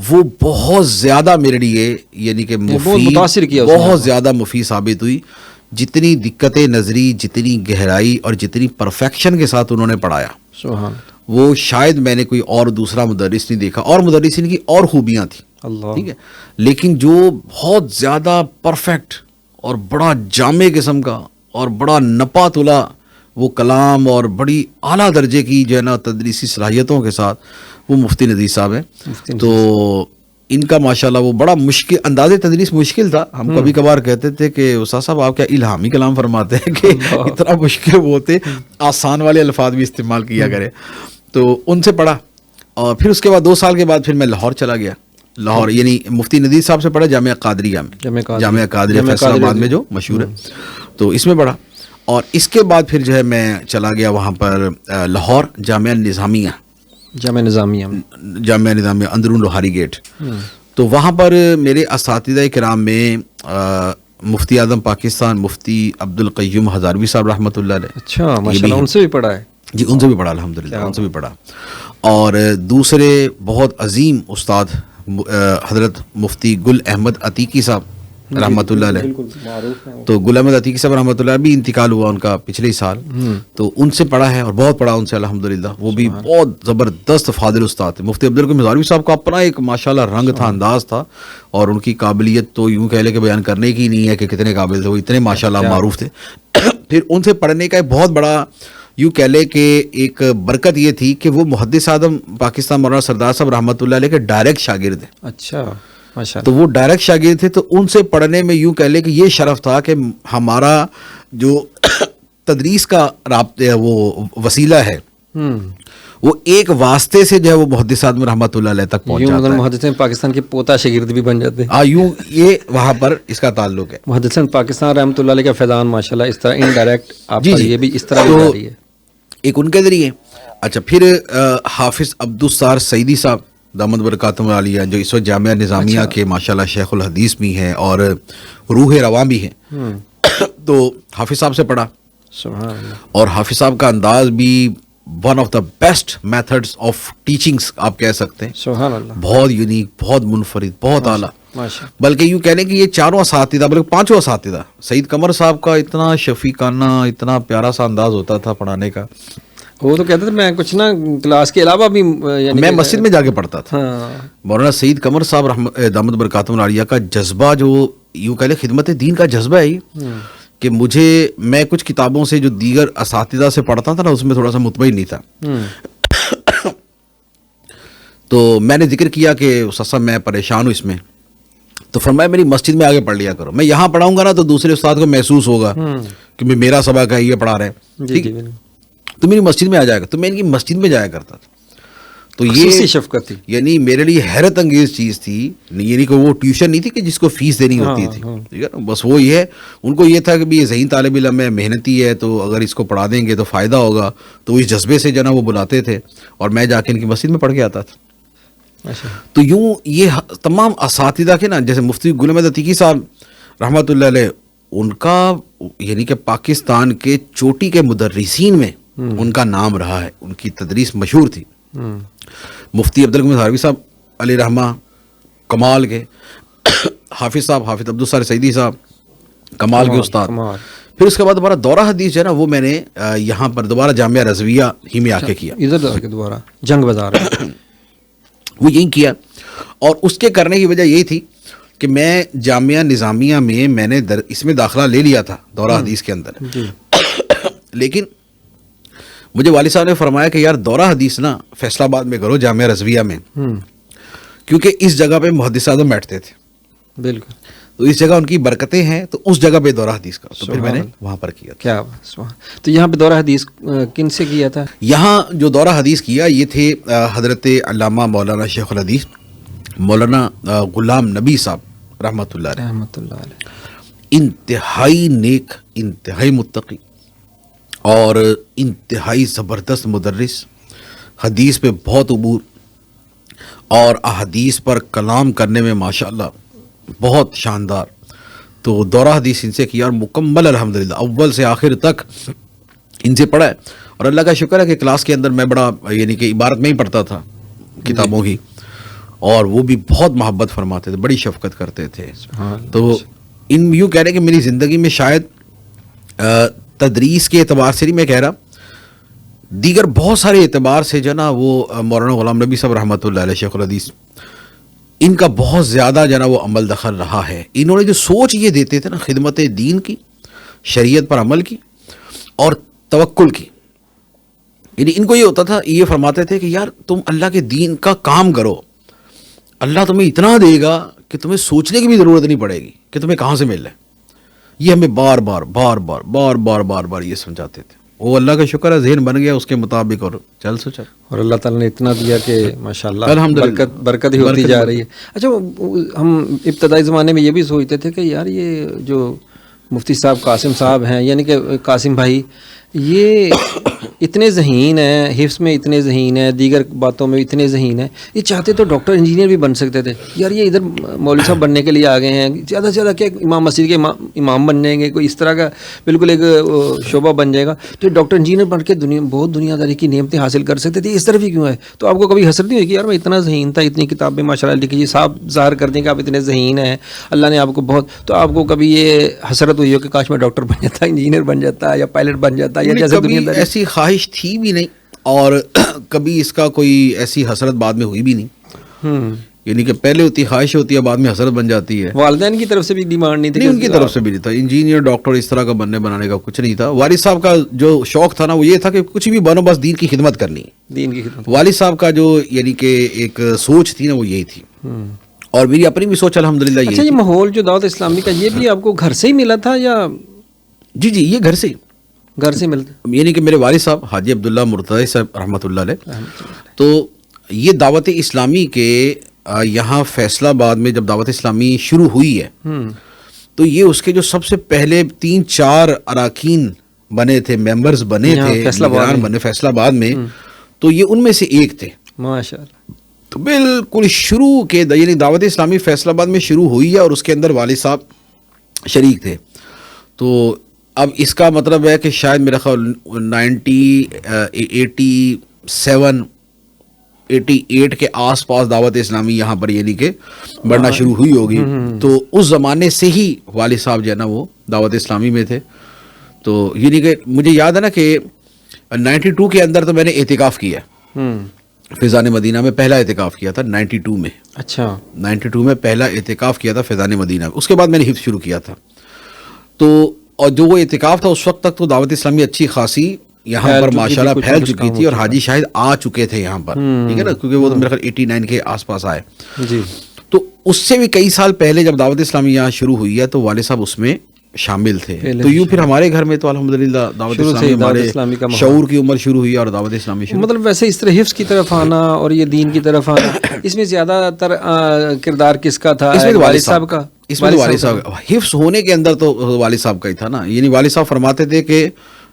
وہ بہت زیادہ میرے لیے یعنی کہ متاثر کیا, بہت زیادہ مفید ثابت ہوئی. جتنی دقت نظری, جتنی گہرائی اور جتنی پرفیکشن کے ساتھ انہوں نے پڑھایا وہ شاید میں نے کوئی اور دوسرا مدرس نہیں دیکھا. اور مدرسین کی اور خوبیاں تھیں ٹھیک ہے, لیکن جو بہت زیادہ پرفیکٹ اور بڑا جامع قسم کا اور بڑا نپا تلا وہ کلام اور بڑی اعلیٰ درجے کی جو ہے نا تدریسی صلاحیتوں کے ساتھ وہ مفتی نذیر صاحب ہیں. تو ان کا ماشاءاللہ وہ بڑا مشکل انداز تدریس مشکل تھا. ہم کبھی کبھار کہتے تھے کہ استاد صاحب آپ کیا الہامی کلام فرماتے ہیں کہ اتنا مشکل وہ ہوتے, آسان والے الفاظ بھی استعمال کیا کرے. تو ان سے پڑھا اور پھر اس کے بعد 2 سال کے بعد پھر میں لاہور چلا گیا. لاہور یعنی مفتی نذیر صاحب سے پڑھا جامعہ قادریہ میں, جامعہ قادریہ فیصل آباد میں جو مشہور ہے, تو اس میں پڑھا. اور اس کے بعد پھر جو ہے میں چلا گیا وہاں پر لاہور جامعہ نظامیہ اندرون لوہاری گیٹ. تو وہاں پر میرے اساتذہ کرام میں مفتی اعظم پاکستان مفتی عبدالقیوم ہزاروی صاحب رحمۃ اللہ علیہ. اچھا ماشاءاللہ ان سے بھی پڑھا ہے؟ جی ان سے بھی پڑھا الحمدللہ, ان سے بھی پڑھا. اور دوسرے بہت عظیم استاد حضرت مفتی گل احمد عتیقی صاحب رحمۃ اللہ علیہ. تو گل احمد عتیقی صاحب رحمۃ اللہ بھی انتقال ہوا ان کا پچھلے سال, تو ان سے پڑھا ہے اور بہت پڑھا ان سے الحمدللہ. وہ بھی بہت زبردست فاضل استاد تھے. مفتی عبدالقیوم ہزاروی صاحب کا اپنا ایک ماشاءاللہ رنگ تھا, انداز تھا, اور ان کی قابلیت تو یوں کہہ لے کہ بیان کرنے کی نہیں ہے کہ کتنے قابل تھے, وہ اتنے ماشاءاللہ معروف تھے. پھر ان سے پڑھنے کا ایک بہت بڑا یوں کہہ لے کہ ایک برکت یہ تھی کہ وہ محدث اعظم پاکستان مولانا سردار صاحب رحمۃ اللہ علیہ کے ڈائریکٹ شاگرد ہیں. اچھا تو وہ ڈائریکٹ شاگرد تھے, تو ان سے پڑھنے میں یوں کہہ لے کہ یہ شرف تھا کہ ہمارا جو تدریس کا رابطہ وہ وسیلہ ہے وہ ایک واسطے سے جو ہے وہ محدث اعظم رحمۃ اللہ علیہ تک پہنچ جاتا ہے. محدث پاکستان کے پوتا شاگرد بھی بن جاتے ہیں. یوں یہ وہاں پر اس کا تعلق ہے. محدث پاکستان رحمۃ اللہ علیہ کا فیضان ماشاءاللہ اس طرح انڈائریکٹ آپ کا یہ بھی اس طرح بھی جاری ہے ایک ان کے ذریعے. اچھا پھر حافظ عبدالستار سعیدی صاحب دامت برکاتہم العالیہ جو اس وقت جامعہ نظامیہ کے ماشاءاللہ شیخ الحدیث بھی ہیں اور روح رواں بھی ہیں. تو حافظ صاحب سے پڑھا, اور حافظ صاحب کا انداز بھی one of the best methods of teachings آپ کہہ سکتے ہیں. سبحان اللہ, بہت یونیک, بہت منفرد, بہت اعلیٰ. ماشاء بلکہ یوں کہنے کہ یہ چاروں اساتذہ بلکہ پانچوں اساتذہ، سعید قمر صاحب کا اتنا شفیقانہ اتنا پیارا سا انداز ہوتا تھا پڑھانے کا. وہ تو کہتے تھے میں کچھ نا کلاس کے علاوہ بھی یعنی میں مسجد میں جا کے پڑھتا تھا. ہاں مولانا سعید قمر صاحب دامت برکاتہم العالیہ کا جذبہ، جو یوں کہہ لیں خدمت دین کا جذبہ ہے کہ میں کچھ کتابوں سے جو دیگر اساتذہ سے پڑھتا تھا نا اس میں تھوڑا سا مطمئن نہیں تھا. تو میں نے ذکر کیا کہ استاد صاحب میں پریشان ہوں اس میں، تو فرمایا میری مسجد میں آگے پڑھ لیا کرو. میں یہاں پڑھاؤں گا نا تو دوسرے استاد کو محسوس ہوگا کہ میرا سبق ہے، یہ پڑھا رہے ہیں، ٹھیک، تو میری مسجد میں آ جائے گا. تو میں ان کی مسجد میں جایا کرتا تھا. تو یہ شفقت تھی، یعنی میرے لیے حیرت انگیز چیز تھی. یعنی کہ وہ ٹیوشن نہیں تھی کہ جس کو فیس دینی ہوتی تھی، ٹھیک ہے نا، بس وہ یہ ہے، ان کو یہ تھا کہ یہ ذہین طالب علم ہے، محنتی ہے، تو اگر اس کو پڑھا دیں گے تو فائدہ ہوگا. تو اس جذبے سے جو نا وہ بلاتے تھے اور میں جا کے ان کی مسجد میں پڑھ کے آتا تھا. تو یوں یہ تمام اساتذہ کے نا، جیسے مفتی غلام احمد عتیقی صاحب رحمۃ اللہ علیہ، ان کا یعنی کہ پاکستان کے چوٹی کے مدرسین میں ان کا نام رہا ہے، ان کی تدریس مشہور تھی. مفتی عبدالقمد ہاروی صاحب علیہ رحمہ کمال کے، حافظ صاحب حافظ عبدالسار سعیدی صاحب کمال کے استاد. پھر اس کے بعد دوبارہ دورہ حدیث جو ہے نا وہ میں نے یہاں پر دوبارہ جامعہ رضویہ ہی میں آ کے کیا، ادھر دوبارہ جنگ بازار وہ یہی کیا. اور اس کے کرنے کی وجہ یہی تھی کہ میں جامعہ نظامیہ میں نے اس میں داخلہ لے لیا تھا دورہ حدیث کے اندر. لیکن مجھے والد صاحب نے فرمایا کہ یار دورہ حدیث نا فیصل آباد میں کرو، جامعہ رضویہ میں، کیونکہ اس جگہ پہ محدث اعظم بیٹھتے تھے. بالکل، تو اس جگہ ان کی برکتیں ہیں، تو اس جگہ پہ دورہ حدیث کا. تو پھر میں نے وہاں پر کیا. کیا تو یہاں پہ دورہ حدیث کن سے کیا تھا؟ یہاں جو دورہ حدیث کیا یہ تھے حضرت علامہ مولانا شیخ الحدیث مولانا غلام نبی صاحب رحمۃ اللہ علیہ. رحمۃ اللہ علیہ انتہائی نیک، انتہائی متقی اور انتہائی زبردست مدرس، حدیث پہ بہت عبور اور احادیث پر کلام کرنے میں ماشاءاللہ بہت شاندار. تو دورہ حدیث ان سے کیا اور مکمل الحمدللہ اول سے آخر تک ان سے پڑھا ہے. اور اللہ کا شکر ہے کہ کلاس کے اندر میں بڑا یعنی کہ عبارت میں ہی پڑھتا تھا کتابوں کی، اور وہ بھی بہت محبت فرماتے تھے، بڑی شفقت کرتے تھے. تو ان یوں کہہ رہے کہ میری زندگی میں شاید تدریس کے اعتبار سے نہیں میں کہہ رہا، دیگر بہت سارے اعتبار سے جو نا وہ مولانا غلام نبی صاحب رحمۃ اللہ علیہ شیخ الحدیث، ان کا بہت زیادہ جو نا وہ عمل دخل رہا ہے. انہوں نے جو سوچ یہ دیتے تھے نا خدمت دین کی، شریعت پر عمل کی اور توکل کی، یعنی ان کو یہ ہوتا تھا، یہ فرماتے تھے کہ یار تم اللہ کے دین کا کام کرو، اللہ تمہیں اتنا دے گا کہ تمہیں سوچنے کی بھی ضرورت نہیں پڑے گی کہ تمہیں کہاں سے مل رہا ہے. یہ ہمیں بار بار بار بار بار بار بار بار یہ سمجھاتے تھے. وہ اللہ کا شکر ہے ذہن بن گیا اس کے مطابق اور چل سو چل. اور اللہ تعالیٰ نے اتنا دیا کہ ماشاءاللہ برکت ہی ہوتی جا رہی ہے. اچھا ہم ابتدائی زمانے میں یہ بھی سوچتے تھے کہ یار یہ جو مفتی صاحب قاسم صاحب ہیں، یعنی کہ قاسم بھائی، یہ اتنے ذہین ہیں، حفظ میں اتنے ذہین ہیں، دیگر باتوں میں اتنے ذہین ہیں، یہ چاہتے تو ڈاکٹر انجینئر بھی بن سکتے تھے. یار یہ ادھر مولوی صاحب بننے کے لیے آ گئے ہیں، زیادہ سے زیادہ کیا امام مسجد کے امام بن جائیں گے، کوئی اس طرح کا بالکل ایک شعبہ بن جائے گا، تو ڈاکٹر انجینئر بن کے بہت دنیا داری کی نعمتیں حاصل کر سکتے تھے. اس طرف ہی کیوں ہے؟ تو آپ کو کبھی حسرت نہیں ہوئی کہ یار میں اتنا ذہین تھا، اتنی کتابیں ماشاء اللہ لکھی، صاحب ظاہر کر دیں کہ آپ اتنے ذہین ہیں، اللہ نے آپ کو بہت، تو آپ کو کبھی یہ حسرت ہوئی ہو کہ کاش میں ڈاکٹر بن جاتا، انجینئر بن جاتا یا پائلٹ بن جاتا، یا جیسے دنیا داری؟ ایسی خواہش تھی بھی نہیں اور کبھی اس کا کوئی ایسی حسرت بعد میں ہوئی بھی نہیں. یعنی کہ پہلے ہوتی خواہش ہوتی ہے، بعد میں حسرت بن جاتی ہے. والدین کی طرف سے بھی ڈیمانڈ نہیں تھی؟ نہیں، ان کی طرف سے بھی نہیں تھا. انجینئر ڈاکٹر اس طرح کا بنانے کا کچھ نہیں تھا. والد صاحب کا جو شوق تھا نا وہ یہ تھا کہ کچھ بھی بنو بس دین کی خدمت کرنی ہے، دین کی خدمت. والد صاحب کا جو یعنی کہ ایک سوچ تھی نا وہ یہی تھی، اور میری اپنی بھی سوچ الحمدللہ یہی. اچھا یہ ماحول جو دعوت اسلامی کا یہ بھی آپ کو گھر سے ہی ملا تھا یا؟ جی یہ گھر سے ملتا، یعنی کہ میرے والد صاحب حاجی عبداللہ مرتضی صاحب رحمۃ اللہ علیہ، تو یہ دعوت اسلامی کے یہاں فیصل آباد میں جب دعوت اسلامی شروع ہوئی ہے تو یہ اس کے جو سب سے پہلے 3-4 اراکین بنے تھے، ممبرز بنے تھے فیصل آباد میں، تو یہ ان میں سے ایک تھے ماشاءاللہ. تو بالکل شروع کے یعنی دعوت اسلامی فیصل آباد میں شروع ہوئی ہے اور اس کے اندر والد صاحب شریک تھے. تو اب اس کا مطلب ہے کہ شاید میرا خیال 87 88 کے آس پاس دعوت اسلامی یہاں پر یعنی کہ بڑھنا شروع ہوئی ہوگی. تو اس زمانے سے ہی والد صاحب جو ہے نا وہ دعوت اسلامی میں تھے. تو یعنی کہ مجھے یاد ہے نا کہ 92 کے اندر تو میں نے اعتکاف کیا فیضان مدینہ میں. پہلا اعتکاف کیا تھا 92 میں. اچھا 92 میں پہلا اعتکاف کیا تھا فیضان مدینہ میں. اس کے بعد میں نے حفظ شروع کیا تھا. تو اور جو وہ اعتکاف تھا اس وقت تک تو دعوت اسلامی اچھی خاصی یہاں پر ماشاءاللہ پھیل چکی تھی اور حاجی شاہد آ چکے تھے یہاں پر, ٹھیک ہے نا, کیونکہ وہ تو میرے خیال 89 کے آس پاس آئے. جی. تو اس سے بھی کئی سال پہلے جب دعوت اسلامی یہاں شروع ہوئی ہے تو والد صاحب اس میں شامل تھے. تو یوں پھر ہمارے گھر میں تو الحمدللہ دعوت اسلامی ہمارے شعور کی عمر شروع ہوئی اور دعوت اسلامی شروع. مطلب ویسے اس طرح حفظ کی طرف آنا اور یہ دین کی طرف آنا, اس میں زیادہ تر کردار کس کا تھا؟ اس میں والد صاحب کا. اس میں والد صاحب حفظ ہونے کے اندر تو والد صاحب کا ہی تھا نا. یعنی والد صاحب فرماتے تھے کہ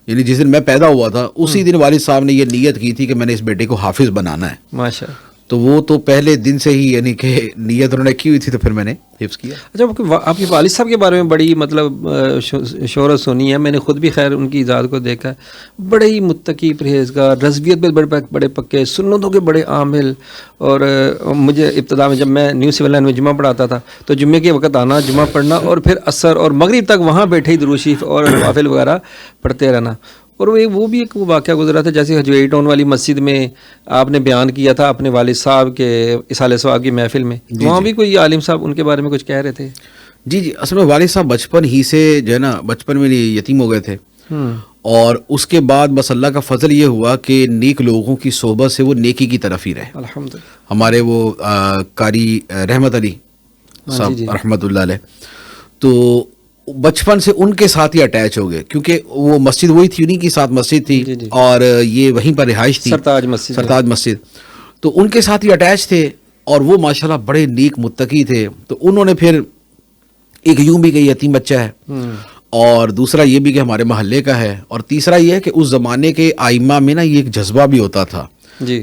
یعنی جس دن میں پیدا ہوا تھا اسی دن والد صاحب نے یہ نیت کی تھی کہ میں نے اس بیٹے کو حافظ بنانا ہے. ماشاء. تو وہ تو پہلے دن سے ہی یعنی کہ نیت انہوں نے کی ہوئی تھی, تو پھر میں نے حفظ کیا. اچھا, آپ کے والد صاحب کے بارے میں بڑی مطلب شہرت سنی ہے. میں نے خود بھی خیر ان کی ذات کو دیکھا ہے. بڑے ہی متقی, پرہیزگار, رضویت پہ بڑے پکے, سنتوں کے بڑے عامل. اور مجھے ابتدا میں جب میں نیو سول لائن میں جمعہ پڑھاتا تھا تو جمعے کے وقت آنا, جمعہ پڑھنا اور پھر عصر اور مغرب تک وہاں بیٹھے ہی درود شریف اور نوافل وغیرہ پڑھتے رہنا. اور وہ بھی ایک واقعہ گزرا تھا جیسے حجویری ٹاؤن والی مسجد میں آپ نے بیان کیا تھا اپنے والد صاحب کے اصالہ ثواب کی محفل میں. وہاں بھی کوئی عالم صاحب ان کے بارے میں کچھ کہہ رہے تھے. جی, اصل میں والد صاحب بچپن ہی سے جو ہے نا بچپن میں یتیم ہو گئے تھے. اور اس کے بعد بس اللہ کا فضل یہ ہوا کہ نیک لوگوں کی صحبت سے وہ نیکی کی طرف ہی رہے. الحمدللہ. ہمارے وہ قاری رحمت علی صاحب رحمت اللہ علیہ, تو بچپن سے ان کے ساتھ ہی اٹیچ ہو گئے, کیونکہ وہ مسجد وہی تھی, انہی کی ساتھ مسجد تھی اور یہ وہیں پر رہائش تھی, سرتاج مسجد. تو ان کے ساتھ ہی اٹیچ تھے اور وہ ماشاءاللہ بڑے نیک متقی تھے. تو انہوں نے پھر ایک یوں بھی کہ یتیم بچہ ہے, اور دوسرا یہ بھی کہ ہمارے محلے کا ہے, اور تیسرا یہ ہے کہ اس زمانے کے آئمہ میں نا یہ ایک جذبہ بھی ہوتا تھا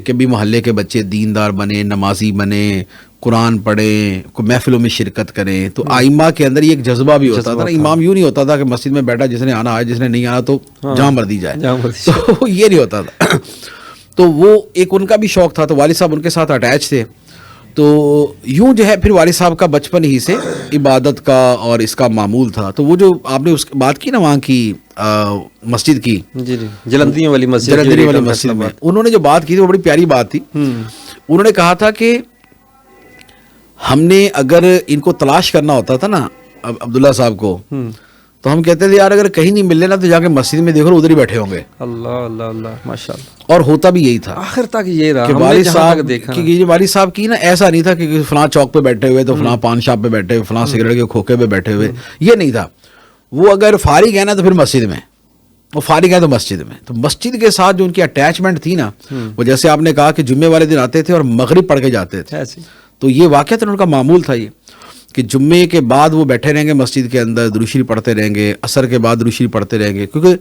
کہ بھی محلے کے بچے دیندار بنے, نمازی بنے, قرآن پڑھیں, کوئی محفلوں میں شرکت کریں. تو آئمہ کے اندر یہ ایک جذبہ بھی ہوتا تھا نا. امام یوں نہیں ہوتا تھا کہ مسجد میں بیٹھا جس نے آنا آئے, جس نے نہیں آنا تو جہاں مر دی جائے, تو یہ نہیں ہوتا تھا. تو وہ ایک ان کا بھی شوق تھا, تو والد صاحب ان کے ساتھ اٹیچ تھے. تو یوں جو ہے پھر والد صاحب کا بچپن ہی سے عبادت کا اور اس کا معمول تھا. تو وہ جو آپ نے اس بات کی نا وہاں کی مسجد کی, جلندری والی مسجد میں انہوں نے جو بات کی تھی وہ بڑی پیاری بات تھی. انہوں نے کہا تھا کہ ہم نے اگر ان کو تلاش کرنا ہوتا تھا نا عبداللہ صاحب کو, تو ہم کہتے تھے یار اگر کہیں نہیں ملے نا تو جا کے مسجد میں دیکھو ادھر ہی بیٹھے ہوں گے. اللہ اللہ اللہ ماشاءاللہ. اور ہوتا بھی یہی تھا آخر تک یہ رہا کہ والد صاحب کی نا ایسا نہیں تھا کہ فلاں چوک پہ بیٹھے ہوئے تو فلاں پان شاپ پہ بیٹھے ہوئے, فلاں سگریٹ کے کھوکے پہ بیٹھے ہوئے, یہ نہیں تھا. وہ اگر فارغ ہے نا تو پھر مسجد میں, وہ فارغ ہے تو مسجد میں. تو مسجد کے ساتھ جو ان کی اٹیچمنٹ تھی نا, وہ جیسے آپ نے کہا کہ جمعے والے دن آتے تھے اور مغرب پڑھ کے جاتے تھے. تو یہ واقعہ ان کا معمول تھا یہ کہ جمعے کے بعد وہ بیٹھے رہیں گے مسجد کے اندر, درود شریف پڑھتے رہیں گے, عصر کے بعد درود شریف پڑھتے رہیں گے, کیونکہ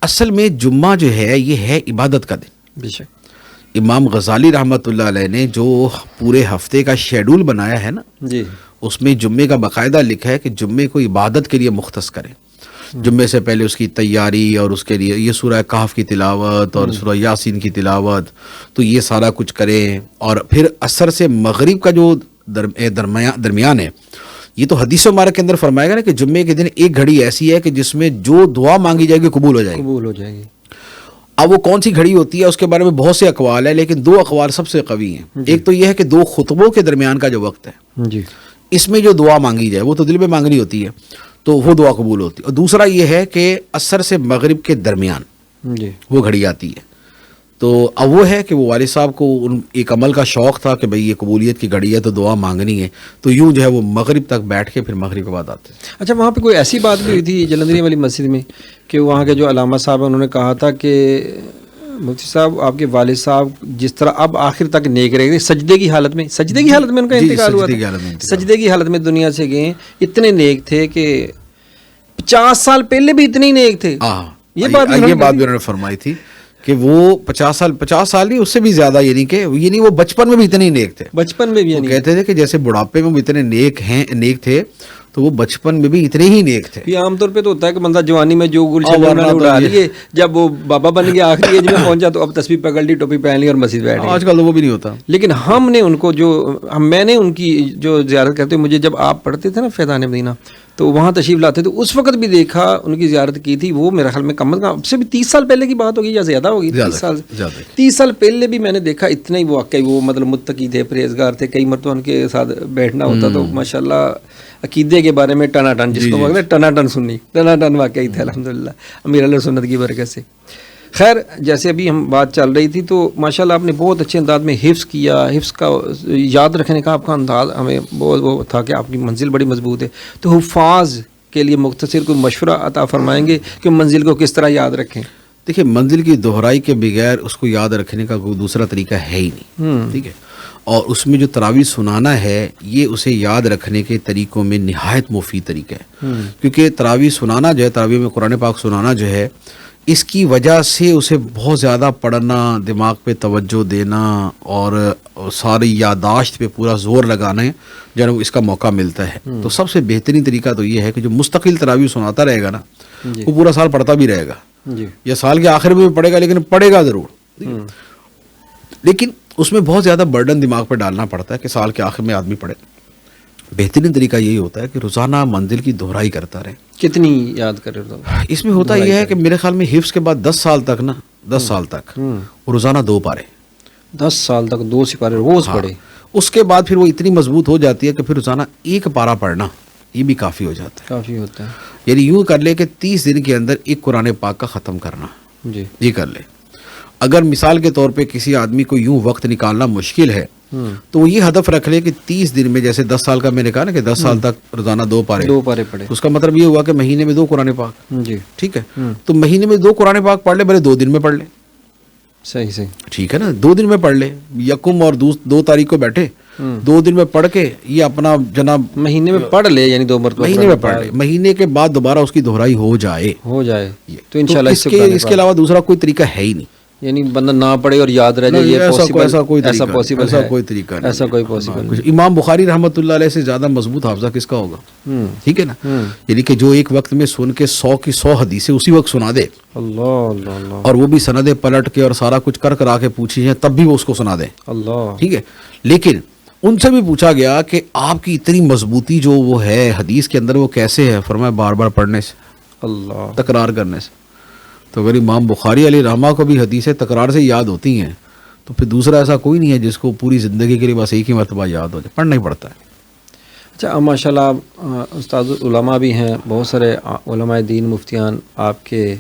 اصل میں جمعہ جو ہے یہ ہے عبادت کا دن. بے شک امام غزالی رحمۃ اللہ علیہ نے جو پورے ہفتے کا شیڈول بنایا ہے نا, جی اس میں جمعے کا باقاعدہ لکھا ہے کہ جمعے کو عبادت کے لیے مختص کریں. جمعے سے پہلے اس کی تیاری اور اس کے لیے یہ سورہ کہف کی تلاوت اور سورہ یاسین کی تلاوت, تو یہ سارا کچھ کریں. اور پھر عصر سے مغرب کا جو درمیان ہے, یہ تو حدیث مبارک کے اندر فرمائے گا نا کہ جمعے کے دن ایک گھڑی ایسی ہے کہ جس میں جو دعا مانگی جائے گی قبول ہو جائے گی. اب وہ کون سی گھڑی ہوتی ہے اس کے بارے میں بہت سے اقوال ہیں, لیکن دو اقوال سب سے قوی ہیں. ایک تو یہ ہے کہ دو خطبوں کے درمیان کا جو وقت ہے اس میں جو دعا مانگی جائے, وہ تو دل میں مانگنی ہوتی ہے, تو وہ دعا قبول ہوتی ہے. اور دوسرا یہ ہے کہ عصر سے مغرب کے درمیان وہ گھڑی آتی ہے. تو اب وہ ہے کہ وہ والد صاحب کو ایک عمل کا شوق تھا کہ بھئی یہ قبولیت کی گھڑی ہے تو دعا مانگنی ہے, تو یوں جو ہے وہ مغرب تک بیٹھ کے پھر مغرب کے بعد آتے. اچھا, وہاں پہ کوئی ایسی بات بھی ہوئی تھی جلندری والی مسجد میں کہ وہاں کے جو علامہ صاحب ہیں انہوں نے کہا تھا کہ مفتی صاحب آپ کے والد صاحب جس طرح اب آخر تک نیک رہے گئے, سجدے کی حالت میں ان کا انتقال ہوا تھا, سجدے کی حالت میں دنیا سے گئے, اتنے نیک تھے کہ 50 سال پہلے بھی اتنے ہی نیک تھے. یہ بات بھی انہوں نے فرمائی تھی کہ وہ 50 سال نہیں اس سے بھی زیادہ, یعنی وہ بچپن میں بھی اتنے ہی نیک تھے. بچپن میں بھی کہتے تھے کہ جیسے بڑھاپے میں بھی اتنے نیک تھے, تو وہ بچپن میں بھی اتنے ہی نیک تھے. یہ عام طور پہ تو ہوتا ہے کہ بندہ جوانی میں جو گلشن ورنہ انہوں نے تو اڑا یہ- لیے، جب وہ بابا بن گیا آخری ایج میں پہنچا تو اب تسبیح پکڑ لی، ٹوپی پہن لی اور مسجد بیٹھ گئے. آج کل تو وہ بھی نہیں ہوتا. لیکن ہم نے ان کو میں نے ان کی جو زیارت کرتے ہوئے، مجھے جب آپ پڑھتے تھے نا فیضان مدینہ تو وہاں تشریف لاتے تھے، اس وقت بھی دیکھا ان کی زیارت کی تھی. وہ میرے خیال میں کم از کم اب سے بھی 30 سال پہلے کی بات ہوگی یا زیادہ ہوگی. 30 سال پہلے بھی میں نے دیکھا اتنا ہی واقعی وہ مطلب متقی تھے، پرہیزگار تھے. کئی مرتبہ ان کے ساتھ بیٹھنا ہوتا تو ماشاءاللہ عقیدے کے بارے میں ٹنا ٹن، جس کو بولتے ہیں ٹنا ٹن سنی، ٹنا ٹن واقعی تھے الحمدللہ امیر علیہ سنت کی برکت سے. خیر جیسے ابھی ہم بات چل رہی تھی تو ماشاءاللہ آپ نے بہت اچھے انداز میں حفظ کیا، حفظ کا یاد رکھنے کا آپ کا انداز ہمیں بہت وہ تھا کہ آپ کی منزل بڑی مضبوط ہے. تو حفاظ کے لیے مختصر کوئی مشورہ عطا فرمائیں گے کہ منزل کو کس طرح یاد رکھیں؟ دیکھیے منزل کی دہرائی کے بغیر اس کو یاد رکھنے کا کوئی دوسرا طریقہ ہے ہی نہیں. ٹھیک ہے. اور اس میں جو تراویح سنانا ہے یہ اسے یاد رکھنے کے طریقوں میں نہایت مفید طریقہ ہے. کیونکہ تراویح سنانا جو ہے، تراویح میں قرآن پاک سنانا جو ہے، اس کی وجہ سے اسے بہت زیادہ پڑھنا، دماغ پہ توجہ دینا اور ساری یادداشت پہ پورا زور لگانا ہے جب اس کا موقع ملتا ہے. تو سب سے بہترین طریقہ تو یہ ہے کہ جو مستقل تراویح سناتا رہے گا نا وہ پورا سال پڑھتا بھی رہے گا، یا سال کے آخر میں بھی پڑھے گا لیکن پڑھے گا ضرور. لیکن اس میں بہت زیادہ برڈن دماغ پہ ڈالنا پڑتا ہے کہ سال کے آخر میں آدمی پڑھے. بہترین طریقہ یہی ہوتا ہے کہ روزانہ منزل کی دہرائی کرتا رہے. کتنی یاد کرے تو اس میں ہوتا یہ ہے کہ میرے خیال میں حفظ کے بعد 10 سال تک نا 10 سال تک روزانہ 2 پارے، 10 سال تک 2 سپارے روز پڑھے. اس کے بعد پھر وہ اتنی مضبوط ہو جاتی ہے کہ پھر روزانہ 1 پارہ پڑھنا یہ بھی کافی ہو جاتا ہے. کافی ہوتا ہے. یعنی یوں کر لے کہ 30 دن کے اندر 1 قرآن پاک کا ختم کرنا. جی یہ کر لے. اگر مثال کے طور پہ کسی آدمی کو یوں وقت نکالنا مشکل ہے تو وہ یہ ہدف رکھ لے کہ 30 دن میں، جیسے 10 سال کا میں نے کہا نا کہ 10 سال تک روزانہ 2 پارے، 2 پارے پڑھے. اس کا مطلب یہ ہوا کہ مہینے میں 2 قرآن پاک. جی ٹھیک ہے. تو مہینے میں 2 قرآن پاک پڑھ لے، بھلے 2 دن میں پڑھ لے. صحیح صحیح. ٹھیک ہے نا. 2 دن میں پڑھ لے. یکم اور 2 تاریخ کو بیٹھے 2 دن میں پڑھ کے یہ اپنا جناب مہینے میں پڑھ لے، یعنی 2 مرتبہ مہینے میں پڑھ لے. مہینے کے بعد دوبارہ اس کی دہرائی ہو جائے تو انشاءاللہ اس کے علاوہ دوسرا کوئی طریقہ ہے ہی نہیں. یعنی بندہ نہ پڑھے اور یاد رہ جائے، یہ ایسا کوئی طریقہ نہیں، ایسا کوئی پاسبل نہیں. امام بخاری رحمۃ اللہ علیہ سے زیادہ مضبوط حافظہ کس کا ہوگا؟ ٹھیک ہے نا. یعنی کہ جو ایک وقت میں سن کے 100 کی 100 حدیثیں اسی وقت سنا دے، اللہ اللہ اللہ، اور وہ بھی سندیں پلٹ کے اور سارا کچھ کر کر آ کے پوچھی جائیں تب بھی وہ اس کو سنا دیں. اللہ. ٹھیک ہے. لیکن ان سے بھی پوچھا گیا کہ آپ کی اتنی مضبوطی جو وہ ہے حدیث کے اندر وہ کیسے ہے؟ فرمایا بار بار پڑھنے سے، اللہ، تکرار کرنے سے. تو اگر امام بخاری علیہ رحمہ کو بھی حدیثیں تکرار سے یاد ہوتی ہیں تو پھر دوسرا ایسا کوئی نہیں ہے جس کو پوری زندگی کے لیے بس ایک ہی مرتبہ یاد ہو جائے. پڑھنا ہی پڑتا ہے. اچھا ماشاء اللہ استاد علماء بھی ہیں، بہت سارے علماء دین مفتیان آپ کے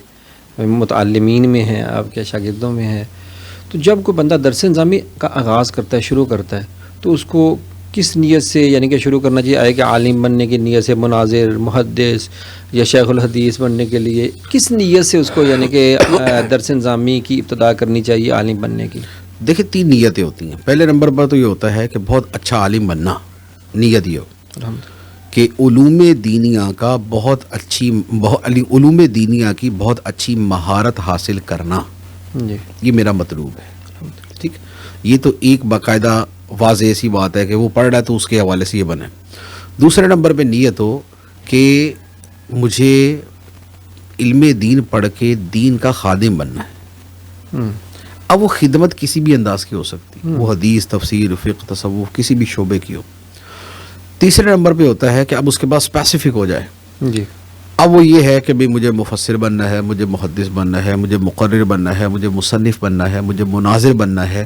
متعلمین میں ہیں، آپ کے شاگردوں میں ہیں. تو جب کوئی بندہ درس نظامی کا آغاز کرتا ہے، شروع کرتا ہے، تو اس کو کس نیت سے یعنی کہ شروع کرنا چاہیے؟ آئے کہ عالم بننے کی نیت سے، مناظر، محدث یا شیخ الحدیث بننے کے لیے کس نیت سے اس کو یعنی کہ درس نظامی کی ابتدا کرنی چاہیے عالم بننے کی؟ دیکھیں 3 نیتیں ہوتی ہیں. پہلے نمبر پر تو یہ ہوتا ہے کہ بہت اچھا عالم بننا، نیت یہ ہو کہ علوم دینیا کا علوم دینیا کی بہت اچھی مہارت حاصل کرنا. جی یہ میرا مطلوب ہے. ٹھیک. یہ تو ایک باقاعدہ واضح ایسی بات ہے کہ وہ پڑھ رہا ہے تو اس کے حوالے سے یہ بنے. دوسرے نمبر پہ نیت ہو کہ مجھے علم دین پڑھ کے دین کا خادم بننا ہے. اب وہ خدمت کسی بھی انداز کی ہو سکتی، وہ حدیث، تفسیر، فقہ، تصوف، کسی بھی شعبے کی ہو. تیسرے نمبر پہ ہوتا ہے کہ اب اس کے بعد اسپیسیفک ہو جائے. جی. اب وہ یہ ہے کہ بھئی مجھے مفسر بننا ہے، مجھے محدث بننا ہے، مجھے مقرر بننا ہے، مجھے مصنف بننا ہے، مجھے مناظر بننا ہے.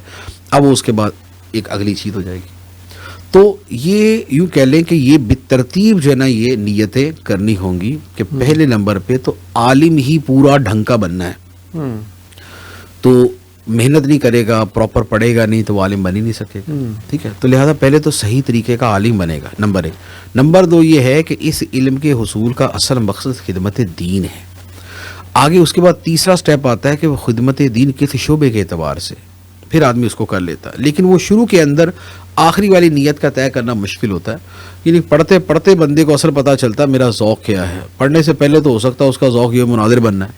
اب وہ اس کے بعد ایک اگلی چیز ہو جائے گی. تو یہ یوں کہہ لیں کہ یہ بالترتیب جو ہے نا یہ نیتیں کرنی ہوں گی کہ پہلے نمبر پہ تو عالم ہی پورا ڈھنگ کا بننا ہے. تو محنت نہیں کرے گا، پراپر پڑھے گا نہیں تو وہ عالم بن ہی نہیں سکے گا. ٹھیک ہے. تو لہذا پہلے تو صحیح طریقے کا عالم بنے گا، نمبر 1. نمبر 2 یہ ہے کہ اس علم کے حصول کا اصل مقصد خدمت دین ہے. آگے اس کے بعد تیسرا سٹیپ آتا ہے کہ وہ خدمت دین کس شعبے کے اعتبار سے پھر آدمی اس کو کر لیتا ہے. لیکن وہ شروع کے اندر آخری والی نیت کا طے کرنا مشکل ہوتا ہے. یعنی پڑھتے پڑھتے بندے کو اصل پتہ چلتا ہے میرا ذوق کیا ہے. پڑھنے سے پہلے تو ہو سکتا ہے اس کا ذوق یہ مناظر بننا ہے،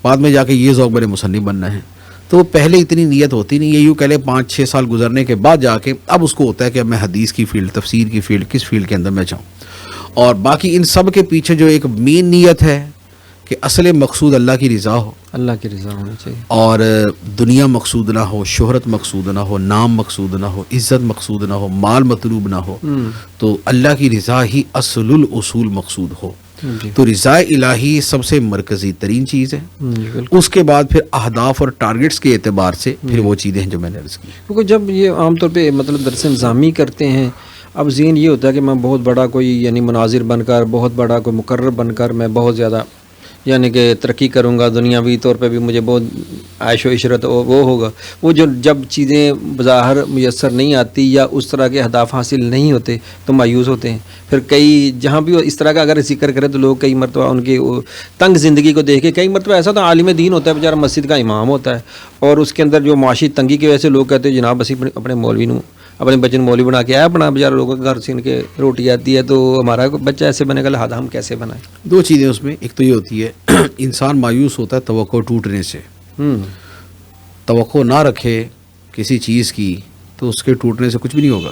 بعد میں جا کے یہ ذوق میرے مصنف بننا ہے. تو پہلے اتنی نیت ہوتی نہیں. یہ یوں کہہ لے 5-6 سال گزرنے کے بعد جا کے اب اس کو ہوتا ہے کہ اب میں حدیث کی فیلڈ، تفسیر کی فیلڈ، کس فیلڈ کے اندر میں جاؤں. اور باقی ان سب کے پیچھے جو ایک مین نیت ہے کہ اصل مقصود اللہ کی رضا ہو، اللہ کی رضا ہونی چاہیے. اور دنیا مقصود نہ ہو، شہرت مقصود نہ ہو، نام مقصود نہ ہو، عزت مقصود نہ ہو، مال مطلوب نہ ہو، تو اللہ کی رضا ہی اصل الاصول مقصود ہو. جی تو رضا الہی سب سے مرکزی ترین چیز ہے. جی بالکل. اس کے بعد پھر اہداف اور ٹارگٹس کے اعتبار سے پھر وہ چیزیں ہیں جو میں نے عرض کی. کیونکہ جب یہ عام طور پہ مطلب درس نظامی کرتے ہیں، اب ذہن یہ ہوتا ہے کہ میں بہت بڑا کوئی یعنی مناظر بن کر، بہت بڑا کوئی مقرر بن کر میں بہت زیادہ یعنی کہ ترقی کروں گا، دنیاوی طور پہ بھی مجھے بہت عیش و عشرت وہ ہوگا. وہ جب چیزیں بظاہر میسر نہیں آتی یا اس طرح کے اہداف حاصل نہیں ہوتے تو مایوس ہوتے ہیں. پھر کئی جہاں بھی اس طرح کا اگر ذکر کرے تو لوگ کئی مرتبہ ان کی تنگ زندگی کو دیکھ کے، کئی مرتبہ ایسا تو عالم دین ہوتا ہے بیچارہ، مسجد کا امام ہوتا ہے، اور اس کے اندر جو معاشی تنگی کی وجہ سے لوگ کہتے ہیں جناب اسی اپنے مولوی نو اپنے بچے مولوی بنا کے آیا، اپنا بیچارہ لوگوں کے گھر سے ان کے روٹی آتی ہے، تو ہمارا بچہ ایسے بنے گا، لہٰذا ہم کیسے بنائیں. دو چیزیں اس میں، ایک تو یہ ہوتی ہے انسان مایوس ہوتا ہے توقع ٹوٹنے سے. توقع نہ رکھے کسی چیز کی تو اس کے ٹوٹنے سے کچھ بھی نہیں ہوگا.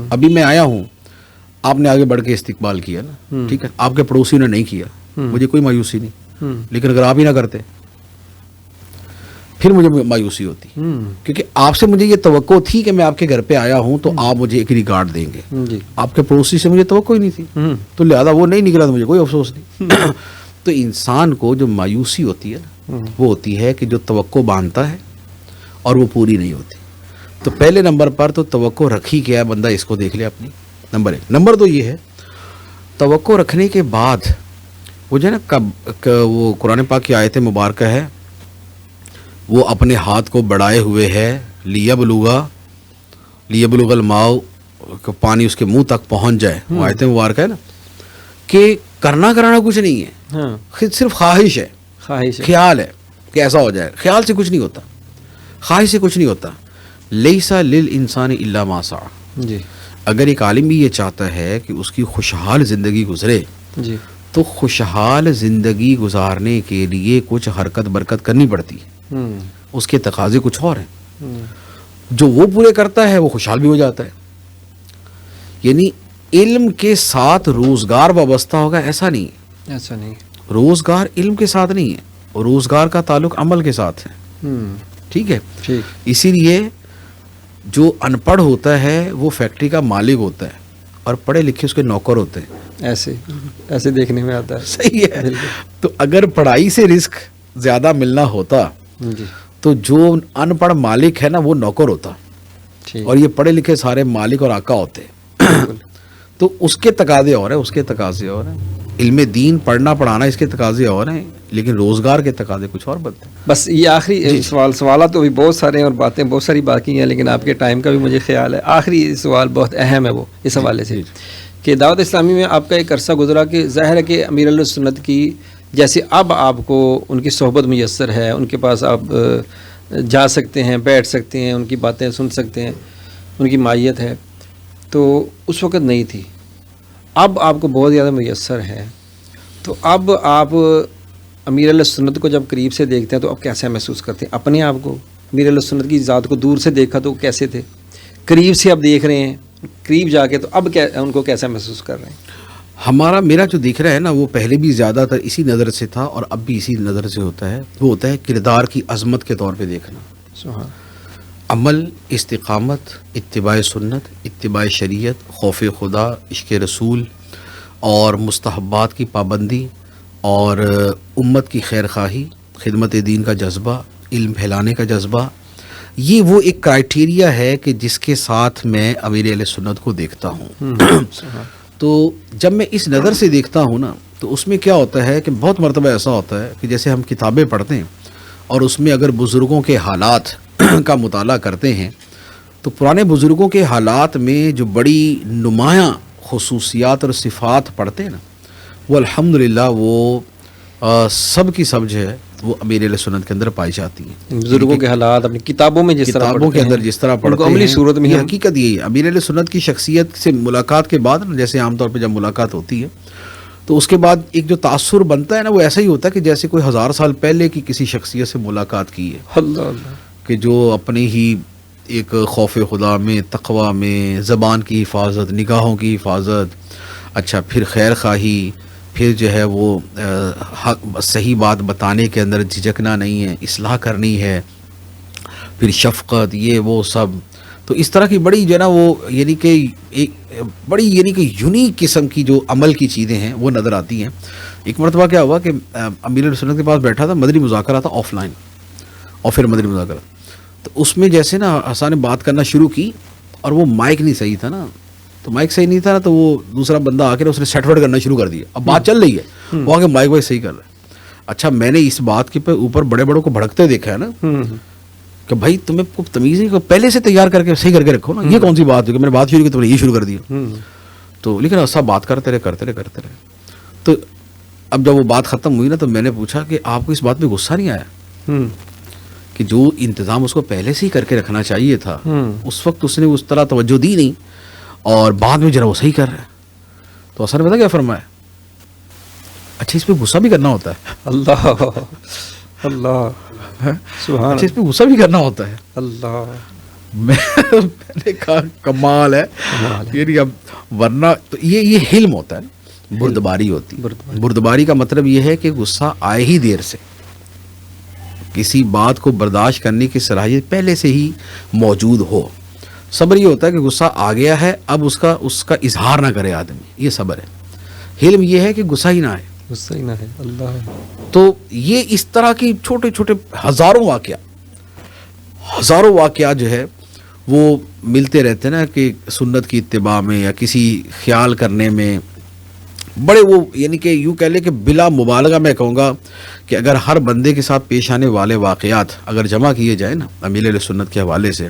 ابھی میں آیا ہوں، آپ نے آگے بڑھ کے استقبال کیا نا، ٹھیک ہے، آپ کے پڑوسی نے نہیں کیا، مجھے کوئی مایوسی نہیں. لیکن اگر آپ ہی نہ کرتے پھر مجھے مایوسی ہوتی، کیونکہ آپ سے مجھے یہ توقع تھی کہ میں آپ کے گھر پہ آیا ہوں تو آپ مجھے ایک ریگارڈ دیں گے. جی آپ کے پڑوسی سے مجھے توقع ہی نہیں تھی، تو لہذا وہ نہیں نکلا تو مجھے کوئی افسوس نہیں. تو انسان کو جو مایوسی ہوتی ہے نا، وہ ہوتی ہے کہ جو توقع باندھتا ہے اور وہ پوری نہیں ہوتی. تو پہلے نمبر پر تو توقع رکھی کیا ہے بندہ، اس کو دیکھ لے اپنی. نمبر 1. نمبر 2 یہ ہے، توقع رکھنے کے بعد وہ جو ہے نا وہ قرآن پاک کی آیت مبارکہ ہے، وہ اپنے ہاتھ کو بڑھائے ہوئے ہے، لیبلغ الماء، پانی اس کے منہ تک پہنچ جائے. وہ آیت مبارکہ ہے نا کہ کرنا کرانا کچھ نہیں ہے، ہاں صرف خواہش ہے، خواہش ہے. خیال ہے کہ ایسا ہو جائے. خیال سے کچھ نہیں ہوتا، خواہش سے کچھ نہیں ہوتا. لیس للانسان الا ما سعى. جی اگر ایک عالم بھی یہ چاہتا ہے کہ اس کی خوشحال زندگی گزرے جی تو خوشحال زندگی گزارنے کے لیے کچھ حرکت برکت کرنی پڑتی ہے. اس کے تقاضے کچھ اور ہیں، جو وہ پورے کرتا ہے وہ خوشحال بھی ہو جاتا ہے. یعنی علم کے ساتھ روزگار وابستہ ہوگا ایسا نہیں ہے. ایسا نہیں. روزگار علم کے ساتھ نہیں ہے، روزگار کا تعلق عمل کے ساتھ ہے. ٹھیک ہے. ٹھیک. اسی لیے جو ان پڑھ ہوتا ہے وہ فیکٹری کا مالک ہوتا ہے اور پڑھے لکھے اس کے نوکر ہوتے ہیں. ایسے دیکھنے میں آتا ہے. صحیح ہے. تو اگر پڑھائی سے رزق زیادہ ملنا ہوتا جی تو جو ان پڑھ مالک ہے نا وہ نوکر ہوتا، ٹھیک. اور یہ پڑھے لکھے سارے مالک اور آقا ہوتے. تو اس کے تقاضے اور ہیں، اس کے تقاضے اور ہیں. علم دین پڑھنا پڑھانا اس کے تقاضے اور ہیں، لیکن روزگار کے تقاضے کچھ اور بنتے ہیں. بس یہ آخری سوالات تو بھی بہت سارے ہیں اور باتیں بہت ساری باقی ہیں، لیکن آپ کے ٹائم کا بھی مجھے خیال ہے. آخری سوال بہت اہم ہے وہ اس حوالے سے کہ دعوت اسلامی میں آپ کا ایک عرصہ گزرا کہ ظاہر ہے کہ امیر اہل سنت کی جیسے اب آپ کو ان کی صحبت میسر ہے، ان کے پاس آپ جا سکتے ہیں، بیٹھ سکتے ہیں، ان کی باتیں سن سکتے ہیں، ان کی مائیت ہے، تو اس وقت نہیں تھی. اب آپ کو بہت زیادہ میسر ہے. تو اب آپ امیر اہل سنت کو جب قریب سے دیکھتے ہیں تو اب کیسے محسوس کرتے ہیں اپنے آپ کو؟ امیر اہل سنت کی ذات کو دور سے دیکھا تو کیسے تھے، قریب سے اب دیکھ رہے ہیں، قریب جا کے تو اب ان کو کیسا محسوس کر رہے ہیں؟ میرا جو دیکھ رہا ہے نا وہ پہلے بھی زیادہ تر اسی نظر سے تھا اور اب بھی اسی نظر سے ہوتا ہے. وہ ہوتا ہے کردار کی عظمت کے طور پہ دیکھنا. سبحان. عمل، استقامت، اتباع سنت، اتباع شریعت، خوف خدا، عشق رسول اور مستحبات کی پابندی اور امت کی خیر خواہی، خدمت دین کا جذبہ، علم پھیلانے کا جذبہ، یہ وہ ایک کرائٹیریا ہے کہ جس کے ساتھ میں امیر اہل سنت کو دیکھتا ہوں. تو جب میں اس نظر سے دیکھتا ہوں نا تو اس میں کیا ہوتا ہے کہ بہت مرتبہ ایسا ہوتا ہے کہ جیسے ہم کتابیں پڑھتے ہیں اور اس میں اگر بزرگوں کے حالات کا مطالعہ کرتے ہیں تو پرانے بزرگوں کے حالات میں جو بڑی نمایاں خصوصیات اور صفات پڑھتے ہیں نا وہ الحمدللہ وہ سب کی سب جو ہے وہ امیر اہل سنت کے اندر پائی جاتی ہیں. بزرگوں کے حالات اپنی کتابوں میں جس طرح کتابوں کے اندر جس طرح پڑھتے ہیں عملی صورت میں یہ حقیقت یہی ہے. امیر اہل سنت کی شخصیت سے ملاقات کے بعد جیسے عام طور پہ جب ملاقات ہوتی ہے تو اس کے بعد ایک جو تاثر بنتا ہے نا وہ ایسا ہی ہوتا ہے کہ جیسے کوئی 1000 سال پہلے کی کسی شخصیت سے ملاقات کی ہے. اللہ اللہ. کہ جو اپنے ہی ایک خوف خدا میں، تقوی میں، زبان کی حفاظت، نگاہوں کی حفاظت، اچھا پھر خیر خواہی، پھر جو ہے وہ صحیح بات بتانے کے اندر جھجکنا نہیں ہے، اصلاح کرنی ہے، پھر شفقت، یہ وہ سب. تو اس طرح کی بڑی جو ہے نا وہ یعنی کہ ایک بڑی یعنی کہ یونیک قسم کی جو عمل کی چیزیں ہیں وہ نظر آتی ہیں. ایک مرتبہ کیا ہوا کہ امیر سنت کے پاس بیٹھا تھا، مدنی مذاکرہ تھا آف لائن اور پھر مدنی مذاکرہ. تو اس میں جیسے نا حسان نے بات کرنا شروع کی اور وہ مائک نہیں صحیح تھا نا، تو مائک صحیح نہیں تھا نا، تو وہ دوسرا بندہ آ کے اس نے سیٹ ورڈ کرنا شروع کر دیا. اب بات چل رہی ہے، وہ آ کے مائک وائک صحیح کر رہا ہے. اچھا میں نے اس بات کے اوپر بڑے بڑوں کو بھڑکتے دیکھا ہے نا کہ بھائی تمہیں کو تمیز نہیں، پہلے سے تیار کر کے صحیح کر کے رکھو نا. یہ کون سی بات ہے کہ میں نے بات شروع کی تو میں نے یہ شروع کر دیا. تو لیکن سب بات کرتے رہے. تو اب جب وہ بات ختم ہوئی نا تو میں نے پوچھا کہ آپ کو اس بات میں غصہ نہیں آیا کہ جو انتظام اس کو پہلے سے ہی کر کے رکھنا چاہیے تھا اس وقت اس نے اس طرح توجہ دی نہیں اور بعد میں ذرا وہ صحیح کر رہا ہے. تو اثر پتہ کیا فرمایا، اچھا اس پہ غصہ بھی کرنا ہوتا ہے. اللہ اللہ سبحان اچھا اس پہ غصہ بھی کرنا ہوتا ہے. اللہ. میں نے کہا کمال ہے یعنی اب ورنہ تو یہ حلم ہوتا ہے، بردباری ہوتی. بردباری کا مطلب یہ ہے کہ غصہ آئے ہی دیر سے، کسی بات کو برداشت کرنے کی صلاحیت پہلے سے ہی موجود ہو. صبر یہ ہوتا ہے کہ غصہ آ گیا ہے اب اس کا اظہار نہ کرے آدمی، یہ صبر ہے. حلم یہ ہے کہ غصہ ہی نہ آئے. غصہ ہی نہ ہے. اللہ. تو یہ اس طرح کی چھوٹے چھوٹے ہزاروں واقعات جو ہے وہ ملتے رہتے ہیں نا کہ سنت کی اتباع میں یا کسی خیال کرنے میں بڑے وہ یعنی کہ یوں کہہ لے کہ بلا مبالغہ میں کہوں گا کہ اگر ہر بندے کے ساتھ پیش آنے والے واقعات اگر جمع کیے جائیں نا امیر علیہ سنت کے حوالے سے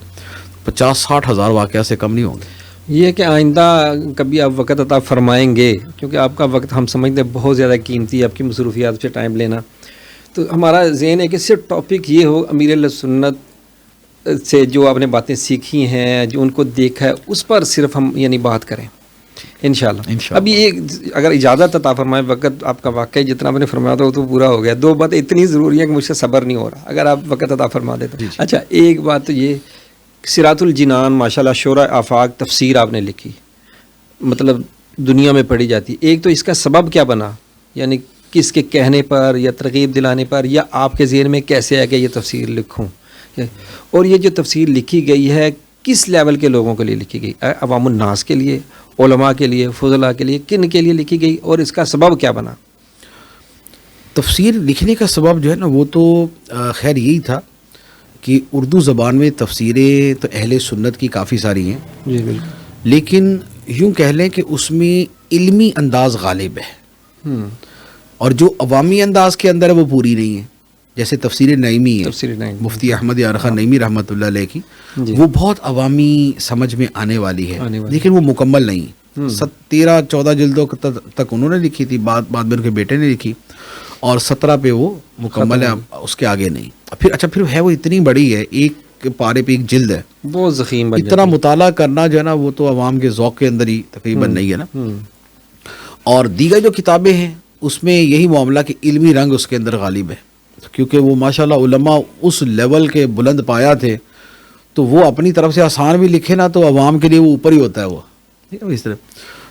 50-60 ہزار واقعات سے کم نہیں ہوں گے. یہ کہ آئندہ کبھی آپ وقت عطا فرمائیں گے، کیونکہ آپ کا وقت ہم سمجھتے ہیں بہت زیادہ قیمتی ہے، آپ کی مصروفیات سے ٹائم لینا. تو ہمارا ذہن ہے کہ صرف ٹاپک یہ ہو امیر علیہ سنت سے جو آپ نے باتیں سیکھی ہیں، جو ان کو دیکھا ہے، اس پر صرف ہم یعنی بات کریں انشاءاللہ. ابھی ایک اگر اجازت عطا فرمائے، وقت آپ کا واقعی جتنا آپ نے فرمایا تھا وہ تو پورا ہو گیا. 2 باتیں اتنی ضروری ہیں کہ مجھ سے صبر نہیں ہو رہا، اگر آپ وقت عطا فرما دیتے. اچھا ایک بات تو یہ صراط الجنان ماشاءاللہ شورى آفاق تفسیر آپ نے لکھی، مطلب دنیا میں پڑھی جاتی. ایک تو اس کا سبب کیا بنا، یعنی کس کے کہنے پر یا ترغیب دلانے پر یا آپ کے ذہن میں کیسے ہے کہ یہ تفسیر لکھوں، اور یہ جو تفسیر لکھی گئی ہے کس لیول کے لوگوں کے لیے لکھی گئی، عوام الناس کے لیے، علماء کے لیے، فضلاء کے لیے، کن کے لیے لکھی گئی اور اس کا سبب کیا بنا؟ تفسیر لکھنے کا سبب جو ہے نا وہ تو خیر یہی تھا کہ اردو زبان میں تفسیریں تو اہل سنت کی کافی ساری ہیں جی بالکل، لیکن یوں کہہ لیں کہ اس میں علمی انداز غالب ہے اور جو عوامی انداز کے اندر ہے وہ پوری نہیں ہے. جیسے تفسیر نعیمی ہے، مفتی احمد یار خان نعیمی رحمۃ اللہ علیہ کی، وہ بہت عوامی سمجھ میں آنے والی ہے لیکن وہ مکمل نہیں. 13-14 جلدوں تک انہوں نے لکھی تھی، بعد میں ان کے بیٹے نے لکھی اور 17 پہ وہ مکمل ہے، اس کے آگے نہیں. پھر ہے وہ اتنی بڑی ہے، ایک پارے پہ ایک جلد ہے، بہت ضخیم، اتنا مطالعہ کرنا جو ہے نا وہ تو عوام کے ذوق کے اندر ہی تقریباً نہیں ہے نا. اور دیگر جو کتابیں ہیں اس میں یہی معاملہ کہ علمی رنگ اس کے اندر غالب ہے، کیونکہ وہ ماشاءاللہ علماء اس لیول کے بلند پایا تھے تو وہ اپنی طرف سے آسان بھی لکھے نا تو عوام کے لیے وہ اوپر ہی ہوتا ہے وہ اس طرح.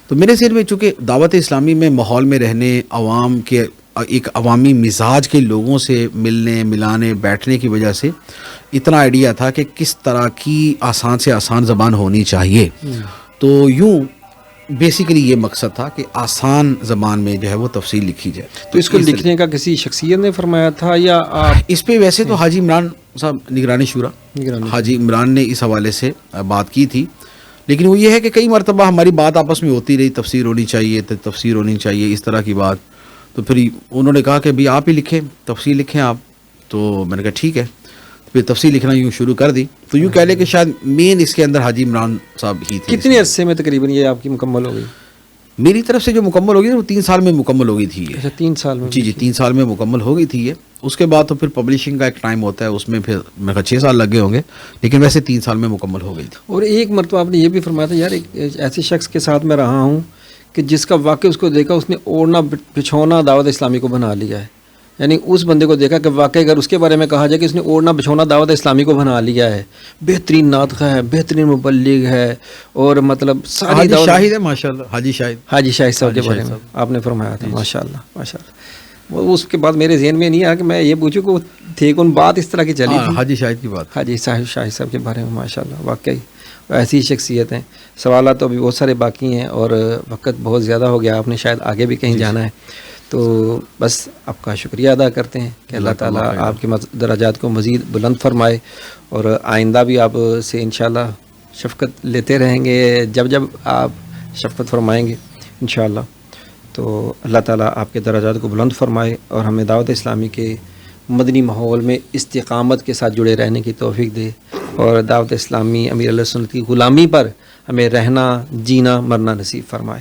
تو میرے ذہن میں چونکہ دعوت اسلامی میں ماحول میں رہنے، عوام کے ایک عوامی مزاج کے لوگوں سے ملنے ملانے بیٹھنے کی وجہ سے اتنا آئیڈیا تھا کہ کس طرح کی آسان سے آسان زبان ہونی چاہیے. تو یوں بیسیکلی یہ مقصد تھا کہ آسان زبان میں جو ہے وہ تفصیل لکھی جائے. تو اس کو لکھنے کا کسی شخصیت نے فرمایا تھا یا آپ اس پہ ویسے تو حاجی عمران صاحب نگرانی شورا حاجی عمران نے اس حوالے سے بات کی تھی، لیکن وہ یہ ہے کہ کئی مرتبہ ہماری بات آپس میں ہوتی رہی، تفسیر ہونی چاہیے اس طرح کی بات. تو پھر انہوں نے کہا کہ بھی آپ ہی لکھیں، تفسیر لکھیں آپ. تو میں نے کہا ٹھیک ہے، پھر تفسیر لکھنا یوں شروع کر دی. تو یوں کہہ لیں کہ شاید مین اس کے اندر حاجی عمران صاحب ہی تھے. کتنے عرصے میں تقریباً یہ آپ کی مکمل ہو گئی؟ میری طرف سے جو مکمل ہو گئی وہ 3 سال میں مکمل ہو گئی تھی. اچھا 3 سال میں؟ جی 3 سال میں مکمل ہو گئی تھی یہ. اس کے بعد تو پھر پبلشنگ کا ایک ٹائم ہوتا ہے، اس میں پھر میں کہا 6 سال لگ گئے ہوں گے، لیکن ویسے 3 سال میں مکمل ہو گئی تھی. اور ایک مرتبہ آپ نے یہ بھی فرمایا تھا یار ایک ایسے شخص کے ساتھ میں رہا ہوں کہ جس کا واقعہ اس کو دیکھا، اس نے اوڑھنا بچھونا دعوت اسلامی کو بنا لیا ہے. یعنی اس بندے کو دیکھا کہ واقعی اگر اس کے بارے میں کہا جائے کہ اس نے اوڑھنا بچھونا دعوت اسلامی کو بنا لیا ہے، بہترین ناطق ہے، بہترین مبلغ ہے، اور مطلب ساری حاجی دعوت شاہد ہے ماشاءاللہ، حاجی شاہد، حاجی شاہد صاحب کے حاجی بارے شاہد میں آپ نے فرمایا تھا، ماشاء اللہ ماشاء اللہ. وہ اس کے بعد میرے ذہن میں نہیں آیا کہ میں یہ پوچھوں کہ وہ تھے کون، بات اس طرح کی چلی ہاں تھی. حاجی شاہد کی بات. حاجی شاہد صاحب کے بارے میں ماشاء اللہ واقعی ایسی شخصیت ہیں. سوالات تو ابھی بہت سارے باقی ہیں اور وقت بہت زیادہ ہو گیا، آپ نے شاید آگے بھی کہیں جانا ہے، تو بس آپ کا شکریہ ادا کرتے ہیں کہ اللہ تعالیٰ آپ کے درجات کو مزید بلند فرمائے، اور آئندہ بھی آپ سے انشاءاللہ شفقت لیتے رہیں گے جب جب آپ شفقت فرمائیں گے انشاءاللہ. تو اللہ تعالیٰ آپ کے درجات کو بلند فرمائے اور ہمیں دعوت اسلامی کے مدنی ماحول میں استقامت کے ساتھ جڑے رہنے کی توفیق دے، اور دعوت اسلامی امیر علیہ سنت کی غلامی پر ہمیں رہنا، جینا، مرنا نصیب فرمائے.